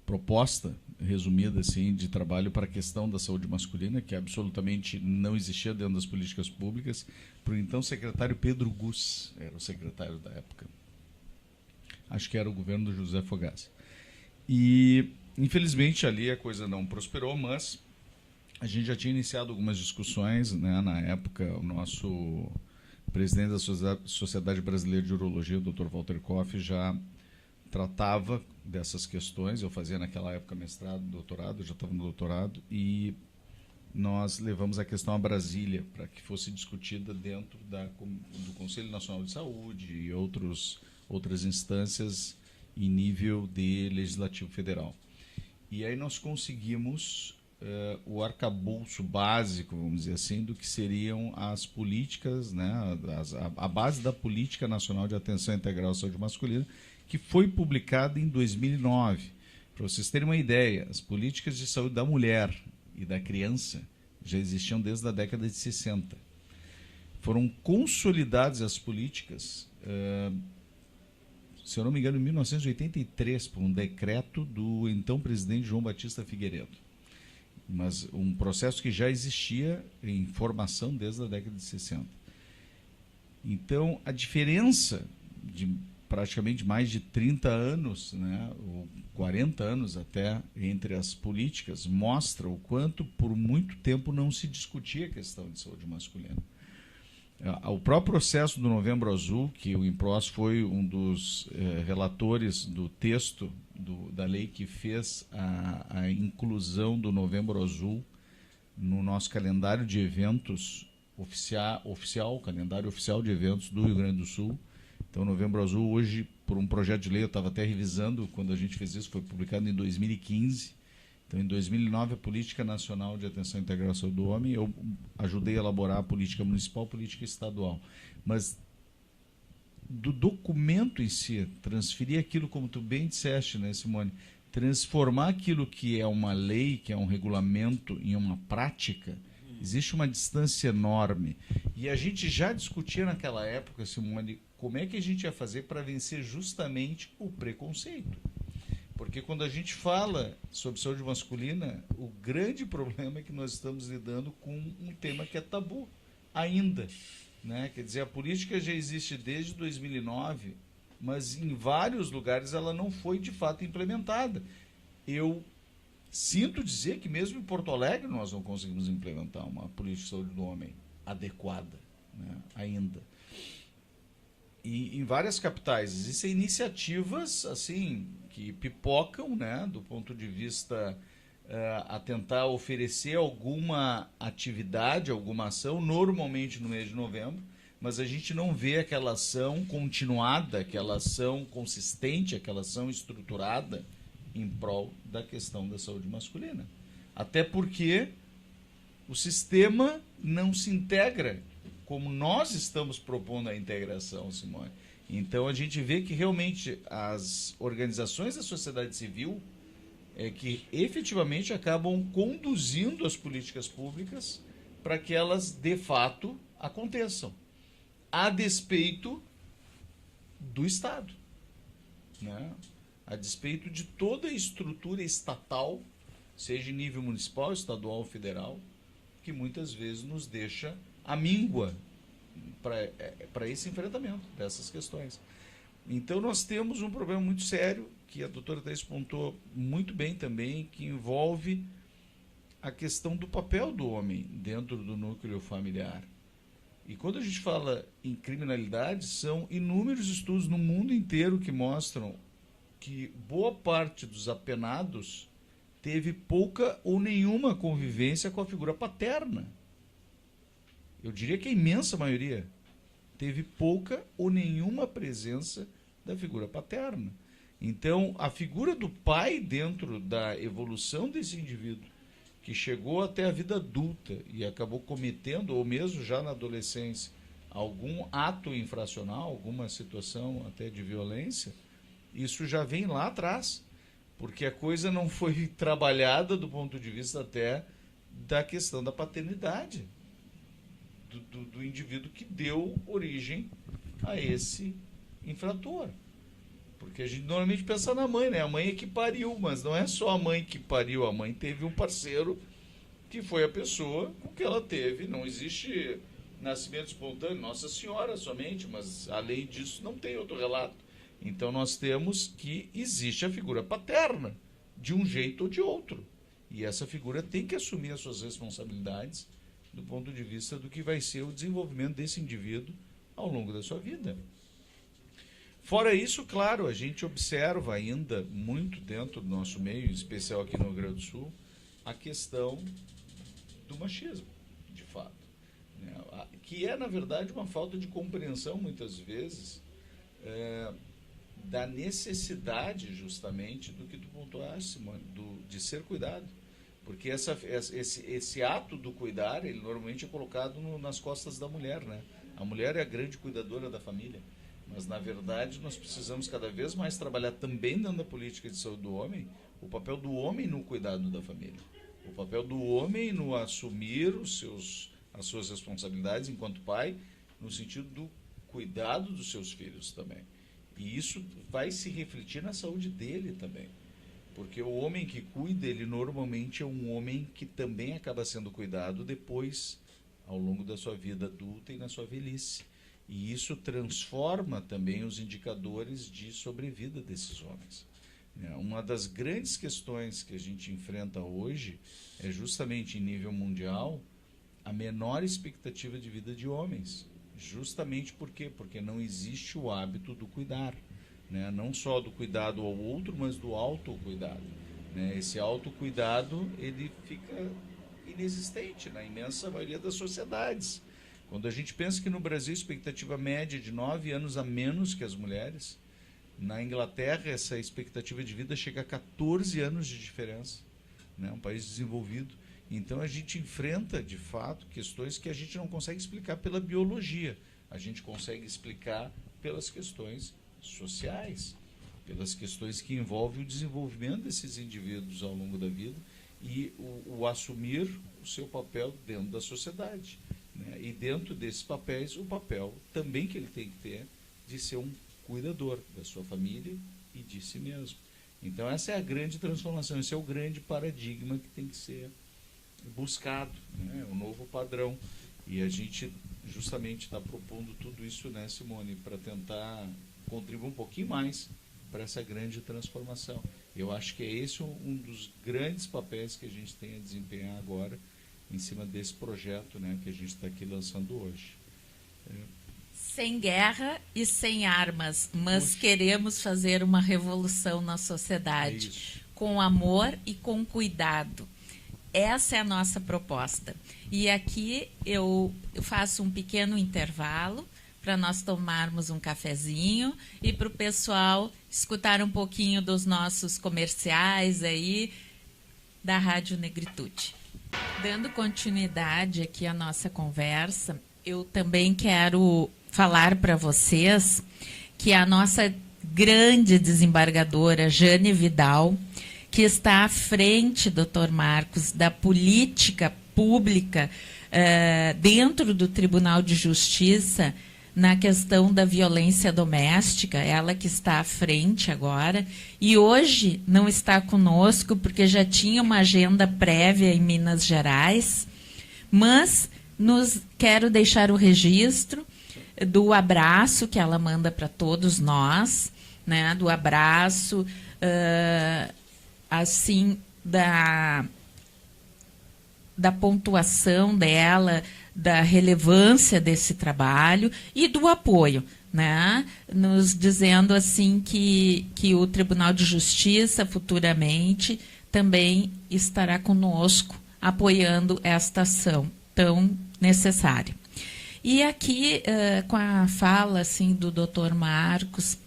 proposta resumida assim de trabalho para a questão da saúde masculina, que absolutamente não existia dentro das políticas públicas, para o então secretário Pedro Gus, era o secretário da época. Acho que era o governo do José Fogaça. E infelizmente ali a coisa não prosperou, mas a gente já tinha iniciado algumas discussões, né? Na época o nosso presidente da Sociedade Brasileira de Urologia, o Dr. Walter Koff, já tratava dessas questões. Eu fazia naquela época mestrado, doutorado, eu já estava no doutorado, e nós levamos a questão a Brasília para que fosse discutida dentro do Conselho Nacional de Saúde e outras instâncias em nível de legislativo federal. E aí nós conseguimos o arcabouço básico, vamos dizer assim, do que seriam as políticas, né, a base da Política Nacional de Atenção Integral à Saúde Masculina, que foi publicada em 2009. Para vocês terem uma ideia, as políticas de saúde da mulher e da criança já existiam desde a década de 60. Foram consolidadas as políticas, se eu não me engano, em 1983, por um decreto do então presidente João Batista Figueiredo. Mas um processo que já existia em formação desde a década de 60. Então, a diferença de praticamente mais de 30 anos, né, ou 40 anos até, entre as políticas, mostra o quanto por muito tempo não se discutia a questão de saúde masculina. O próprio processo do Novembro Azul, que o INPROS foi um dos relatores do texto da lei que fez a inclusão do Novembro Azul no nosso calendário de eventos oficial, calendário oficial de eventos do Rio Grande do Sul. Então, Novembro Azul, hoje, por um projeto de lei, eu estava até revisando quando a gente fez isso, foi publicado em 2015. Então, em 2009, a Política Nacional de Atenção Integral à Saúde do Homem, eu ajudei a elaborar a política municipal, política estadual. Mas do documento em si, transferir aquilo, como tu bem disseste, né, Simone, transformar aquilo que é uma lei, que é um regulamento, em uma prática, existe uma distância enorme. E a gente já discutia naquela época, Simone, como é que a gente ia fazer para vencer justamente o preconceito. Porque quando a gente fala sobre saúde masculina, o grande problema é que nós estamos lidando com um tema que é tabu ainda, né? Quer dizer, a política já existe desde 2009, mas em vários lugares ela não foi de fato implementada. Eu sinto dizer que mesmo em Porto Alegre nós não conseguimos implementar uma política de saúde do homem adequada, né, ainda. E em várias capitais existem iniciativas assim que pipocam, né, do ponto de vista a tentar oferecer alguma atividade, alguma ação, normalmente no mês de novembro, mas a gente não vê aquela ação continuada, aquela ação consistente, aquela ação estruturada em prol da questão da saúde masculina. Até porque o sistema não se integra como nós estamos propondo a integração, Simone. Então, a gente vê que realmente as organizações da sociedade civil que efetivamente acabam conduzindo as políticas públicas para que elas, de fato, aconteçam, a despeito do Estado, né? A despeito de toda a estrutura estatal, seja em nível municipal, estadual ou federal, que muitas vezes nos deixa à míngua para esse enfrentamento dessas questões. Então, nós temos um problema muito sério, que a doutora Thaís pontuou muito bem também, que envolve a questão do papel do homem dentro do núcleo familiar. E quando a gente fala em criminalidade, são inúmeros estudos no mundo inteiro que mostram que boa parte dos apenados teve pouca ou nenhuma convivência com a figura paterna. Eu diria que a imensa maioria teve pouca ou nenhuma presença da figura paterna. Então, a figura do pai dentro da evolução desse indivíduo, que chegou até a vida adulta e acabou cometendo, ou mesmo já na adolescência, algum ato infracional, alguma situação até de violência, isso já vem lá atrás, porque a coisa não foi trabalhada do ponto de vista até da questão da paternidade do indivíduo que deu origem a esse infrator. Porque a gente normalmente pensa na mãe, né? A mãe é que pariu, mas não é só a mãe que pariu, a mãe teve um parceiro que foi a pessoa com que ela teve. Não existe nascimento espontâneo, Nossa Senhora somente, mas além disso não tem outro relato. Então nós temos que existe a figura paterna, de um jeito ou de outro. E essa figura tem que assumir as suas responsabilidades do ponto de vista do que vai ser o desenvolvimento desse indivíduo ao longo da sua vida. Fora isso, claro, a gente observa ainda muito dentro do nosso meio, em especial aqui no Rio Grande do Sul, a questão do machismo, de fato, né? Que é, na verdade, uma falta de compreensão, muitas vezes, da necessidade, justamente, do que tu pontuaste, de ser cuidado. Porque esse ato do cuidar, ele normalmente é colocado nas costas da mulher, né? A mulher é a grande cuidadora da família. Mas, na verdade, nós precisamos cada vez mais trabalhar também dentro da política de saúde do homem, o papel do homem no cuidado da família. O papel do homem no assumir as suas responsabilidades enquanto pai, no sentido do cuidado dos seus filhos também. E isso vai se refletir na saúde dele também. Porque o homem que cuida, ele normalmente é um homem que também acaba sendo cuidado depois, ao longo da sua vida adulta e na sua velhice. E isso transforma também os indicadores de sobrevida desses homens. Uma das grandes questões que a gente enfrenta hoje é justamente em nível mundial a menor expectativa de vida de homens. Justamente por quê? Porque não existe o hábito do cuidar. Né? Não só do cuidado ao outro, mas do autocuidado. Né? Esse autocuidado, ele fica inexistente na imensa maioria das sociedades. Quando a gente pensa que no Brasil a expectativa média é de 9 anos a menos que as mulheres, na Inglaterra essa expectativa de vida chega a 14 anos de diferença, né? Um país desenvolvido. Então a gente enfrenta, de fato, questões que a gente não consegue explicar pela biologia. A gente consegue explicar pelas questões sociais, pelas questões que envolvem o desenvolvimento desses indivíduos ao longo da vida e o assumir o seu papel dentro da sociedade. Né? E dentro desses papéis, o papel também que ele tem que ter de ser um cuidador da sua família e de si mesmo. Então essa é a grande transformação, esse é o grande paradigma que tem que ser buscado, né? O novo padrão. E a gente justamente está propondo tudo isso, né, Simone, para tentar contribuir um pouquinho mais para essa grande transformação. Eu acho que é esse um dos grandes papéis que a gente tem a desempenhar agora em cima desse projeto, né, que a gente está aqui lançando hoje. Sem guerra e sem armas, mas queremos fazer uma revolução na sociedade, com amor e com cuidado. Essa é a nossa proposta. E aqui eu faço um pequeno intervalo para nós tomarmos um cafezinho e para o pessoal escutar um pouquinho dos nossos comerciais aí da Rádio Negritude. Dando continuidade aqui à nossa conversa, eu também quero falar para vocês que a nossa grande desembargadora, Jane Vidal, que está à frente, Dr. Marcos, da política pública dentro do Tribunal de Justiça na questão da violência doméstica, ela que está à frente agora, e hoje não está conosco porque já tinha uma agenda prévia em Minas Gerais, mas quero deixar o registro do abraço que ela manda para todos nós, né, do abraço, assim, da pontuação dela, da relevância desse trabalho e do apoio, né? Nos dizendo assim que o Tribunal de Justiça futuramente também estará conosco apoiando esta ação tão necessária. E aqui, com a fala assim, do Dr. Marcos,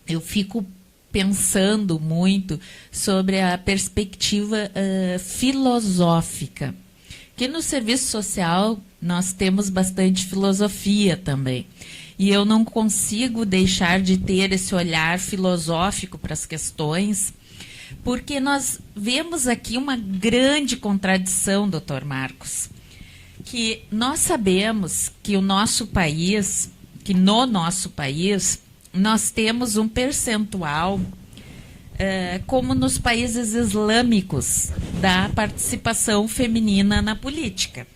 eu fico pensando muito sobre a perspectiva filosófica, que no serviço social nós temos bastante filosofia também. E eu não consigo deixar de ter esse olhar filosófico para as questões, porque nós vemos aqui uma grande contradição, doutor Marcos, que nós sabemos que no nosso país, nós temos um percentual, como nos países islâmicos, da participação feminina na política.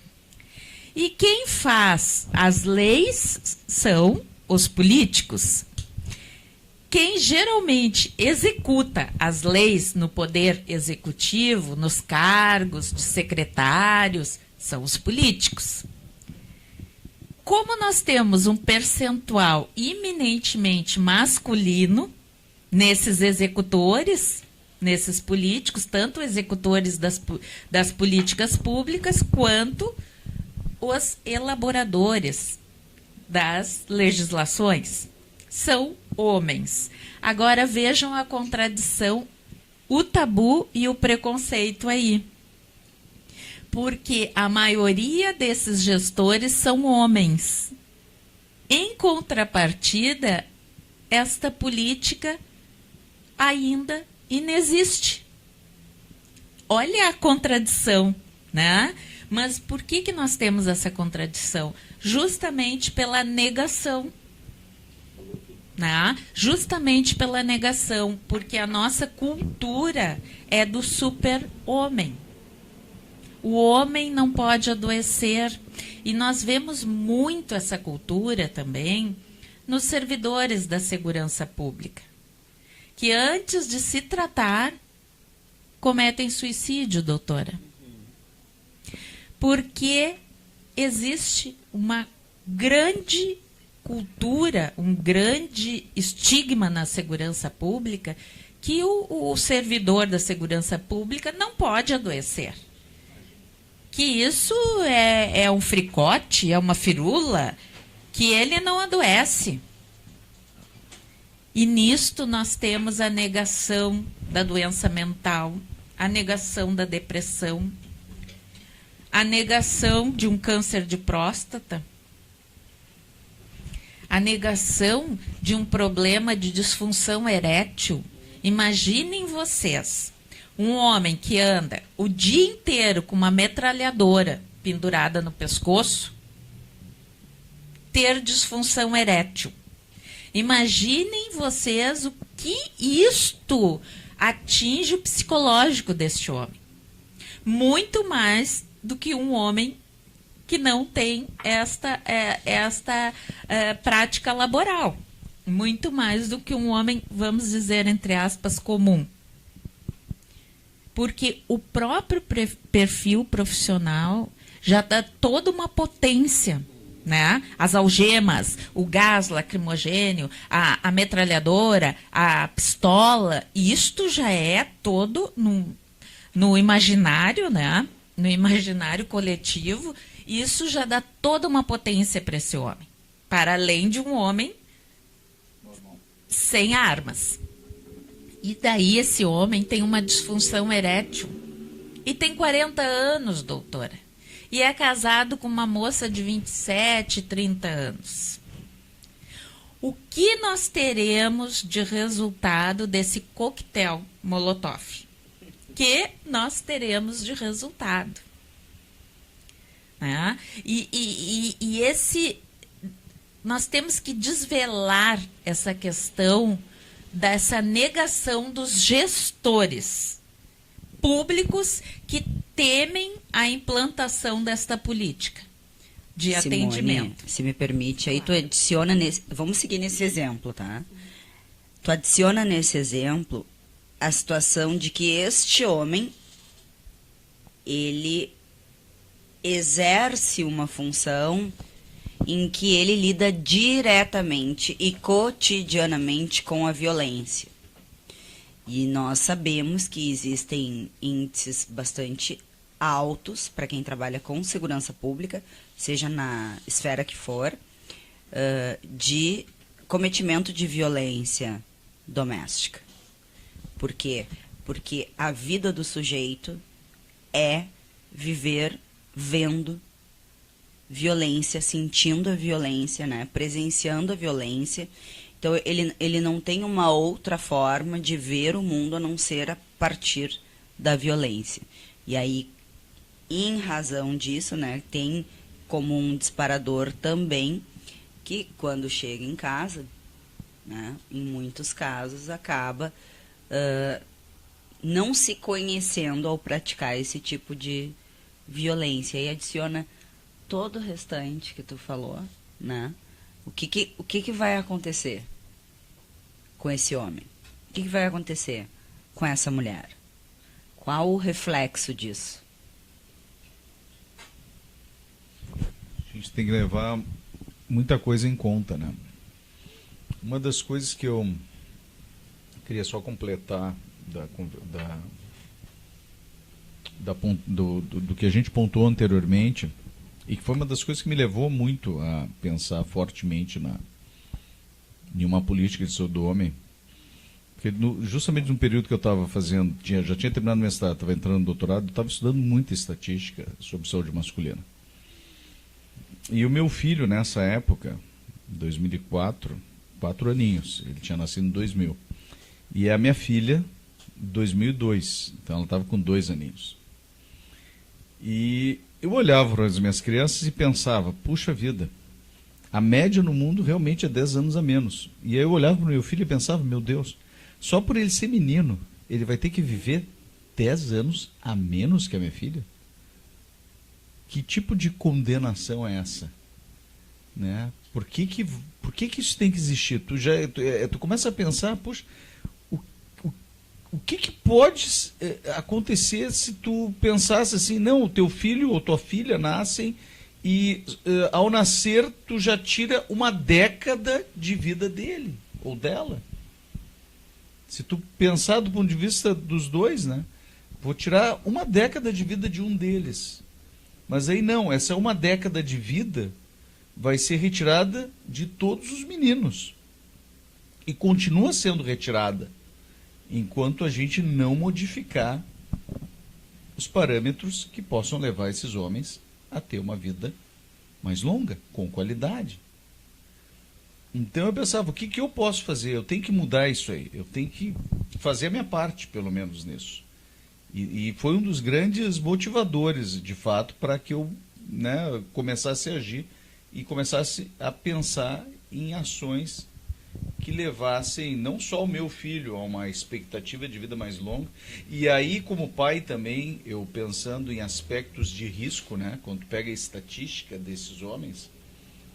E quem faz as leis são os políticos. Quem geralmente executa as leis no poder executivo, nos cargos de secretários, são os políticos. Como nós temos um percentual eminentemente masculino nesses executores, nesses políticos, tanto executores das políticas públicas, quanto os elaboradores das legislações, são homens. Agora vejam a contradição, o tabu e o preconceito aí. Porque a maioria desses gestores são homens. Em contrapartida, esta política ainda inexiste. Olha a contradição, né? Mas por que nós temos essa contradição? Justamente pela negação. Né? Justamente pela negação, porque a nossa cultura é do super-homem. O homem não pode adoecer. E nós vemos muito essa cultura também nos servidores da segurança pública, que antes de se tratar, cometem suicídio, doutora. Porque existe uma grande cultura, um grande estigma na segurança pública, que o servidor da segurança pública não pode adoecer. Que isso é um fricote, é uma firula, que ele não adoece. E nisto nós temos a negação da doença mental, a negação da depressão, a negação de um câncer de próstata, a negação de um problema de disfunção erétil. Imaginem vocês, um homem que anda o dia inteiro com uma metralhadora pendurada no pescoço, ter disfunção erétil. Imaginem vocês o que isto atinge o psicológico deste homem. Muito mais do que um homem que não tem esta prática laboral. Muito mais do que um homem, vamos dizer, entre aspas, comum. Porque o próprio perfil profissional já dá toda uma potência, né? As algemas, o gás lacrimogênio, a metralhadora, a pistola, isto já é todo no imaginário, né? No imaginário coletivo, isso já dá toda uma potência para esse homem, para além de um homem sem armas. E daí esse homem tem uma disfunção erétil e tem 40 anos, doutora, e é casado com uma moça de 27, 30 anos. O que nós teremos de resultado desse coquetel Molotov? Que nós teremos de resultado? Né? E nós temos que desvelar essa questão dessa negação dos gestores públicos que temem a implantação desta política de atendimento. Se me permite, aí tu adiciona vamos seguir nesse exemplo, tá? Tu adiciona nesse exemplo a situação de que este homem, ele exerce uma função em que ele lida diretamente e cotidianamente com a violência. E nós sabemos que existem índices bastante altos para quem trabalha com segurança pública, seja na esfera que for, de cometimento de violência doméstica. Por quê? Porque a vida do sujeito é viver vendo violência, sentindo a violência, né? Presenciando a violência. Então, ele não tem uma outra forma de ver o mundo a não ser a partir da violência. E aí, em razão disso, né, tem como um disparador também que, quando chega em casa, né, em muitos casos, acaba não se conhecendo ao praticar esse tipo de violência. E adiciona todo o restante que tu falou, né? O que vai acontecer com esse homem? O que vai acontecer com essa mulher? Qual o reflexo disso? A gente tem que levar muita coisa em conta, né? Uma das coisas que eu queria só completar do que a gente pontuou anteriormente, e que foi uma das coisas que me levou muito a pensar fortemente em uma política de saúde do homem, porque justamente no período que eu estava fazendo, já tinha terminado o mestrado, estava entrando no doutorado, eu estava estudando muita estatística sobre saúde masculina. E o meu filho, nessa época, 2004, 4 aninhos, ele tinha nascido em 2000. E a minha filha, 2002, então ela estava com 2 aninhos. E eu olhava para as minhas crianças e pensava, puxa vida, a média no mundo realmente é 10 anos a menos. E aí eu olhava para o meu filho e pensava, meu Deus, só por ele ser menino, ele vai ter que viver 10 anos a menos que a minha filha? Que tipo de condenação é essa? Né? Por que isso tem que existir? Tu começa a pensar, puxa, o que pode acontecer se tu pensasse assim, não, o teu filho ou tua filha nascem e ao nascer tu já tira uma década de vida dele ou dela. Se tu pensar do ponto de vista dos dois, né? Vou tirar uma década de vida de um deles. Mas aí não, essa uma década de vida vai ser retirada de todos os meninos. E continua sendo retirada enquanto a gente não modificar os parâmetros que possam levar esses homens a ter uma vida mais longa, com qualidade. Então eu pensava, o que eu posso fazer? Eu tenho que mudar isso aí, eu tenho que fazer a minha parte, pelo menos nisso. E foi um dos grandes motivadores, de fato, para que eu, né, começasse a agir e começasse a pensar em ações que levassem não só o meu filho a uma expectativa de vida mais longa, e aí como pai também, eu pensando em aspectos de risco, né, quando tu pega a estatística desses homens,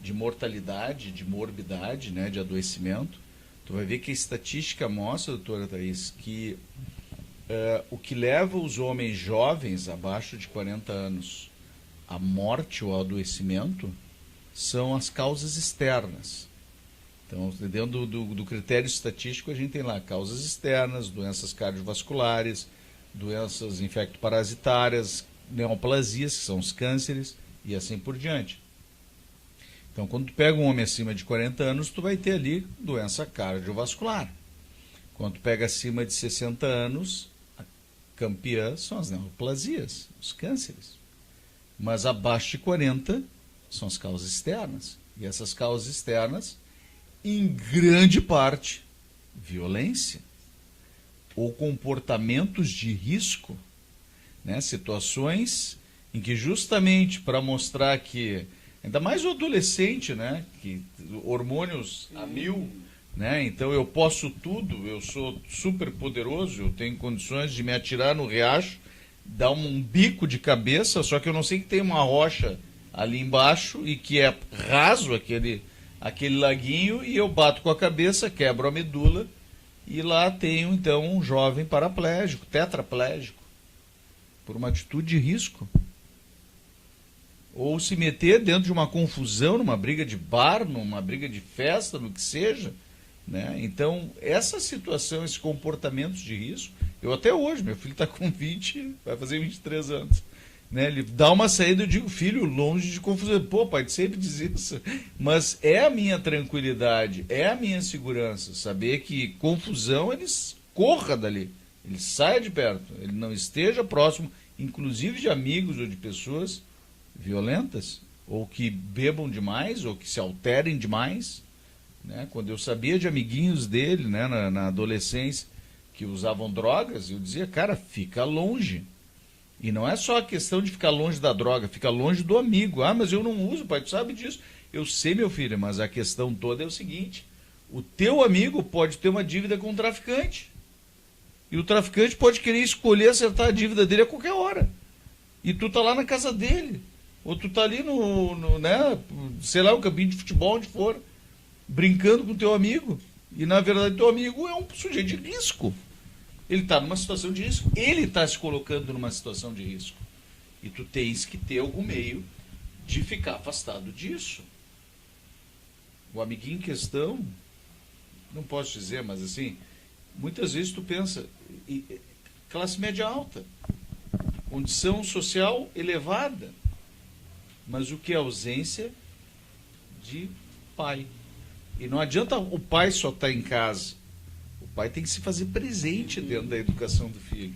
de mortalidade, de morbidade, né, de adoecimento, tu vai ver que a estatística mostra, doutora Thaís, que o que leva os homens jovens, abaixo de 40 anos, à morte ou ao adoecimento, são as causas externas. Então, dentro do critério estatístico, a gente tem lá causas externas, doenças cardiovasculares, doenças infectoparasitárias, neoplasias, que são os cânceres, e assim por diante. Então, quando tu pega um homem acima de 40 anos, tu vai ter ali doença cardiovascular. Quando tu pega acima de 60 anos, a campeã são as neoplasias, os cânceres. Mas abaixo de 40 são as causas externas. E essas causas externas, em grande parte, violência ou comportamentos de risco, né? Situações em que justamente para mostrar que, ainda mais o adolescente, né? Que hormônios a 1000, né? Então eu posso tudo, eu sou super poderoso, eu tenho condições de me atirar no riacho, dar um bico de cabeça, só que eu não sei que tem uma rocha ali embaixo e que é raso aquele laguinho, e eu bato com a cabeça, quebro a medula, e lá tenho então um jovem paraplégico, tetraplégico, por uma atitude de risco. ou se meter dentro de uma confusão, numa briga de bar, numa briga de festa, no que seja, né? Então, essa situação, esses comportamentos de risco, eu até hoje, meu filho está com 20, vai fazer 23 anos, né? Ele dá uma saída, eu digo, filho, longe de confusão. Pô, pai, tu sempre diz isso, mas é a minha tranquilidade, é a minha segurança, saber que confusão, ele corra dali, ele saia de perto, ele não esteja próximo, inclusive de amigos ou de pessoas violentas, ou que bebam demais, ou que se alterem demais, né? Quando eu sabia de amiguinhos dele, né, na adolescência, que usavam drogas, eu dizia, cara, fica longe. E não é só a questão de ficar longe da droga, fica longe do amigo. Ah, mas eu não uso, pai, tu sabe disso. Eu sei, meu filho, mas a questão toda é o seguinte, o teu amigo pode ter uma dívida com o traficante. E o traficante pode querer escolher acertar a dívida dele a qualquer hora. E tu tá lá na casa dele. Ou tu tá ali né, sei lá, um campinho de futebol, onde for, brincando com o teu amigo. E, na verdade, teu amigo é um sujeito de risco. Ele está numa situação de risco. Ele está se colocando numa situação de risco. E tu tens que ter algum meio de ficar afastado disso. O amiguinho em questão, não posso dizer, mas assim, muitas vezes tu pensa, classe média alta, condição social elevada, mas o que é ausência de pai. E não adianta o pai só estar em casa. O pai tem que se fazer presente dentro da educação do filho.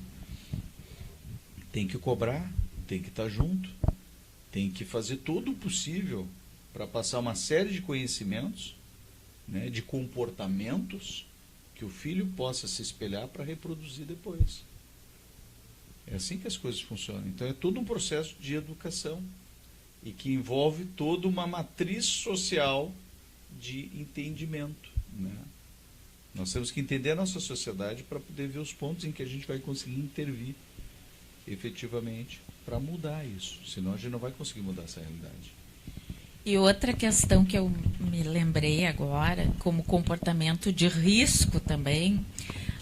Tem que cobrar, tem que estar junto, tem que fazer todo o possível para passar uma série de conhecimentos, né, de comportamentos que o filho possa se espelhar para reproduzir depois. É assim que as coisas funcionam. Então é todo um processo de educação e que envolve toda uma matriz social de entendimento, né? Nós temos que entender a nossa sociedade para poder ver os pontos em que a gente vai conseguir intervir efetivamente para mudar isso. Senão a gente não vai conseguir mudar essa realidade. E outra questão que eu me lembrei agora, como comportamento de risco também,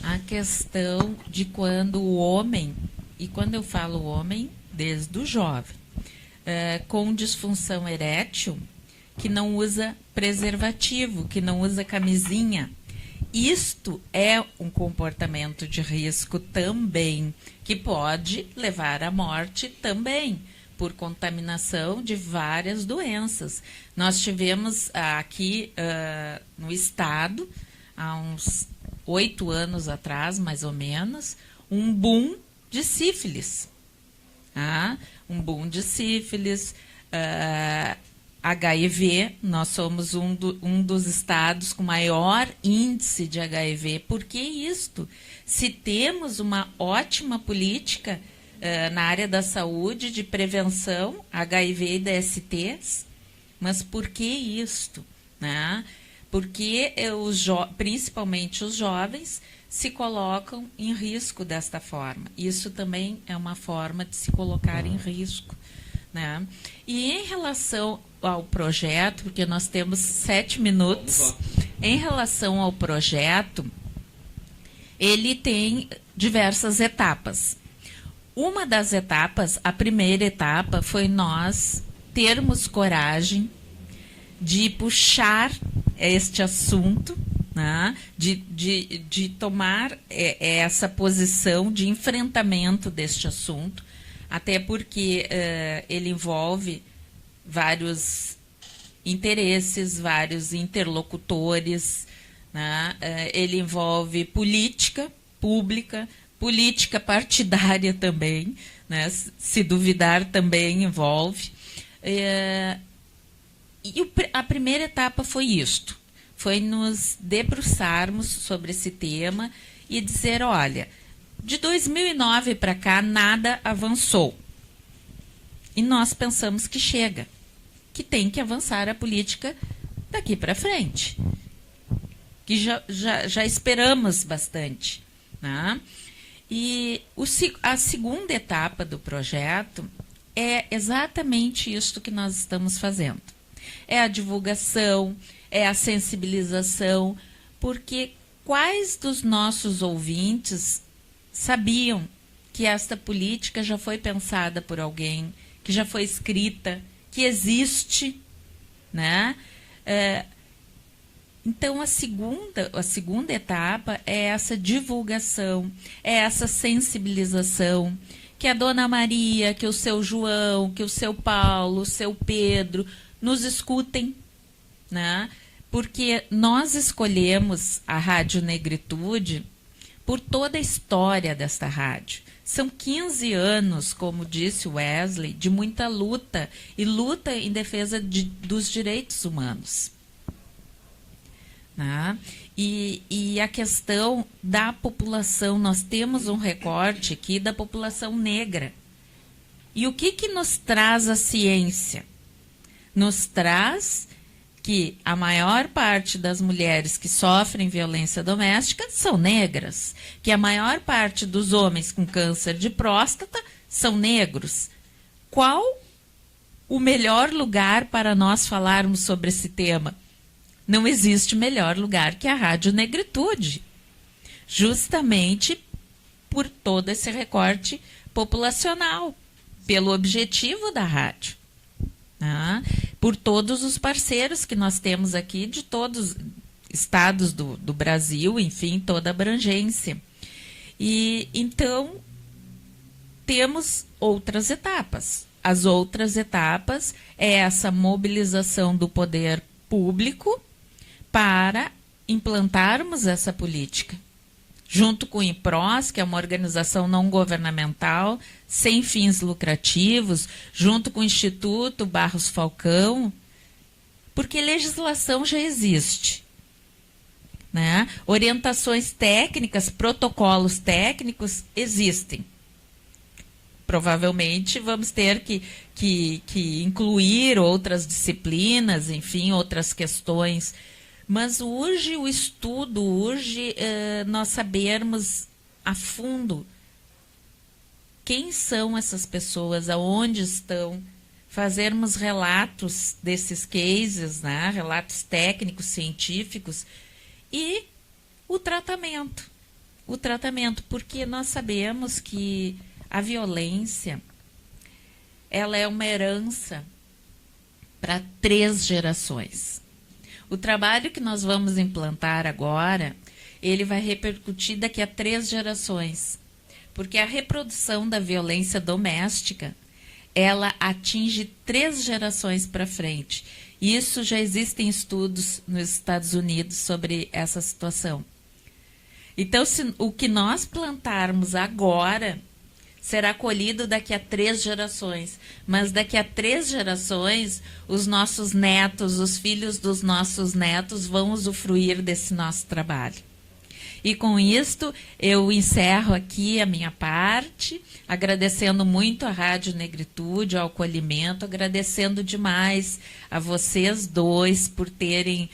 a questão de quando o homem, e quando eu falo homem, desde o jovem, com disfunção erétil, que não usa preservativo, que não usa camisinha. Isto é um comportamento de risco também, que pode levar à morte também, por contaminação de várias doenças. Nós tivemos aqui no estado, há uns 8 anos atrás, mais ou menos, um boom de sífilis. Um boom de sífilis, HIV, nós somos um dos estados com maior índice de HIV. Por que isto? Se temos uma ótima política na área da saúde, de prevenção, HIV e DSTs, mas por que isto? Né? Porque principalmente os jovens se colocam em risco desta forma. Isso também é uma forma de se colocar em risco. Né? E em relação ao projeto, porque nós temos 7 minutos, em relação ao projeto, ele tem diversas etapas. Uma das etapas, a primeira etapa, foi nós termos coragem de puxar este assunto, né? de tomar essa posição de enfrentamento deste assunto, até porque ele envolve vários interesses, vários interlocutores, né? Ele envolve política pública, política partidária também, né? Se duvidar também envolve. A primeira etapa foi isto, foi nos debruçarmos sobre esse tema e dizer, olha, de 2009 para cá nada avançou. E nós pensamos que chega, que tem que avançar a política daqui para frente, que já esperamos bastante. Né? E a segunda etapa do projeto é exatamente isso que nós estamos fazendo. É a divulgação, é a sensibilização, porque quais dos nossos ouvintes sabiam que esta política já foi pensada por alguém, que já foi escrita que existe, né? Então, a segunda etapa é essa divulgação, é essa sensibilização, que a Dona Maria, que o seu João, que o seu Paulo, o seu Pedro nos escutem, né? Porque nós escolhemos a Rádio Negritude por toda a história desta rádio. São 15 anos, como disse o Wesley, de muita luta, e luta em defesa dos direitos humanos. Né? E a questão da população, nós temos um recorte aqui da população negra. E o que nos traz a ciência? Nos traz que a maior parte das mulheres que sofrem violência doméstica são negras, que a maior parte dos homens com câncer de próstata são negros. Qual o melhor lugar para nós falarmos sobre esse tema? Não existe melhor lugar que a Rádio Negritude, justamente por todo esse recorte populacional, pelo objetivo da rádio, né? Por todos os parceiros que nós temos aqui, de todos os estados do Brasil, enfim, toda a abrangência. E então temos outras etapas. As outras etapas é essa mobilização do poder público para implantarmos essa política, junto com o IPROS, que é uma organização não governamental, sem fins lucrativos, junto com o Instituto Barros Falcão, porque legislação já existe, né? Orientações técnicas, protocolos técnicos existem. Provavelmente vamos ter que incluir outras disciplinas, enfim, outras questões. Mas urge o estudo, urge nós sabermos a fundo quem são essas pessoas, aonde estão, fazermos relatos desses cases, né? Relatos técnicos, científicos, e o tratamento, porque nós sabemos que a violência, ela é uma herança para 3 gerações. O trabalho que nós vamos implantar agora, ele vai repercutir daqui a 3 gerações, porque a reprodução da violência doméstica, ela atinge 3 gerações para frente. Isso já existem estudos nos Estados Unidos sobre essa situação. Então, o que nós plantarmos agora será colhido daqui a 3 gerações. Mas daqui a 3 gerações, os nossos netos, os filhos dos nossos netos vão usufruir desse nosso trabalho. E com isto, eu encerro aqui a minha parte, agradecendo muito à Rádio Negritude, ao acolhimento, agradecendo demais a vocês dois por terem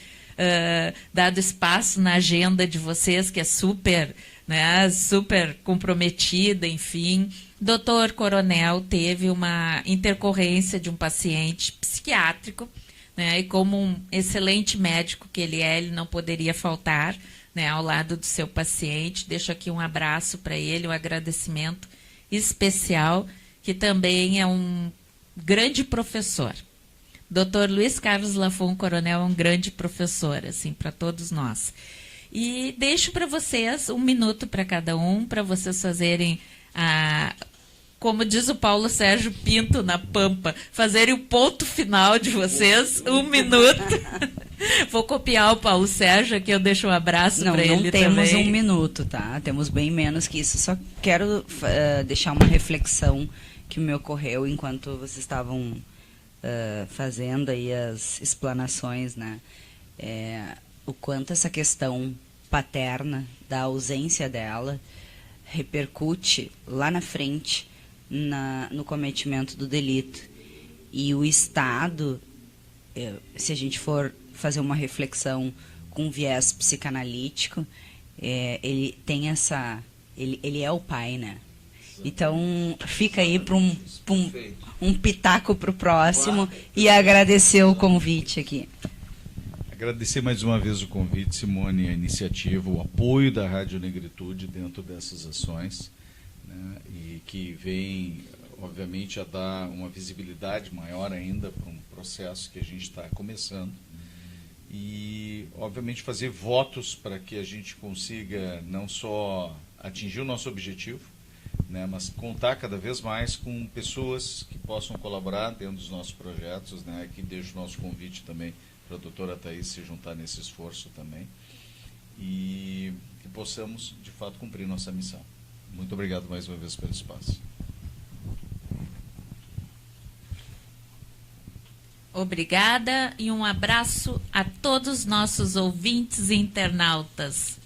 dado espaço na agenda de vocês, que é super, né, super comprometida, enfim. Doutor Coronel teve uma intercorrência de um paciente psiquiátrico, né, e como um excelente médico que ele não poderia faltar, né, ao lado do seu paciente. Deixo aqui um abraço para ele, um agradecimento especial, que também é um grande professor. Dr. Luiz Carlos Lafon Coronel é um grande professor, assim, para todos nós. E deixo para vocês 1 minuto para cada um, para vocês fazerem, como diz o Paulo Sérgio Pinto na Pampa, fazerem o ponto final de vocês, 1 minuto. Vou copiar o Paulo Sérgio, aqui eu deixo um abraço para ele também. Não temos 1 minuto, tá? Temos bem menos que isso. Só quero deixar uma reflexão que me ocorreu enquanto vocês estavam fazendo aí as explanações, né? O quanto essa questão paterna, da ausência dela, repercute lá na frente no cometimento do delito. E o Estado, se a gente for fazer uma reflexão com viés psicanalítico, ele tem essa... Ele é o pai, né? Então, fica aí para um pitaco para o próximo e agradecer o convite aqui. Agradecer mais uma vez o convite, Simone, a iniciativa, o apoio da Rádio Negritude dentro dessas ações, né, e que vem obviamente, a dar uma visibilidade maior ainda para um processo que a gente está começando. E, obviamente, fazer votos para que a gente consiga não só atingir o nosso objetivo, né, mas contar cada vez mais com pessoas que possam colaborar dentro dos nossos projetos, né, que deixo o nosso convite também para a doutora Thaís se juntar nesse esforço também, e que possamos, de fato, cumprir nossa missão. Muito obrigado mais uma vez pelo espaço. Obrigada e um abraço a todos os nossos ouvintes e internautas.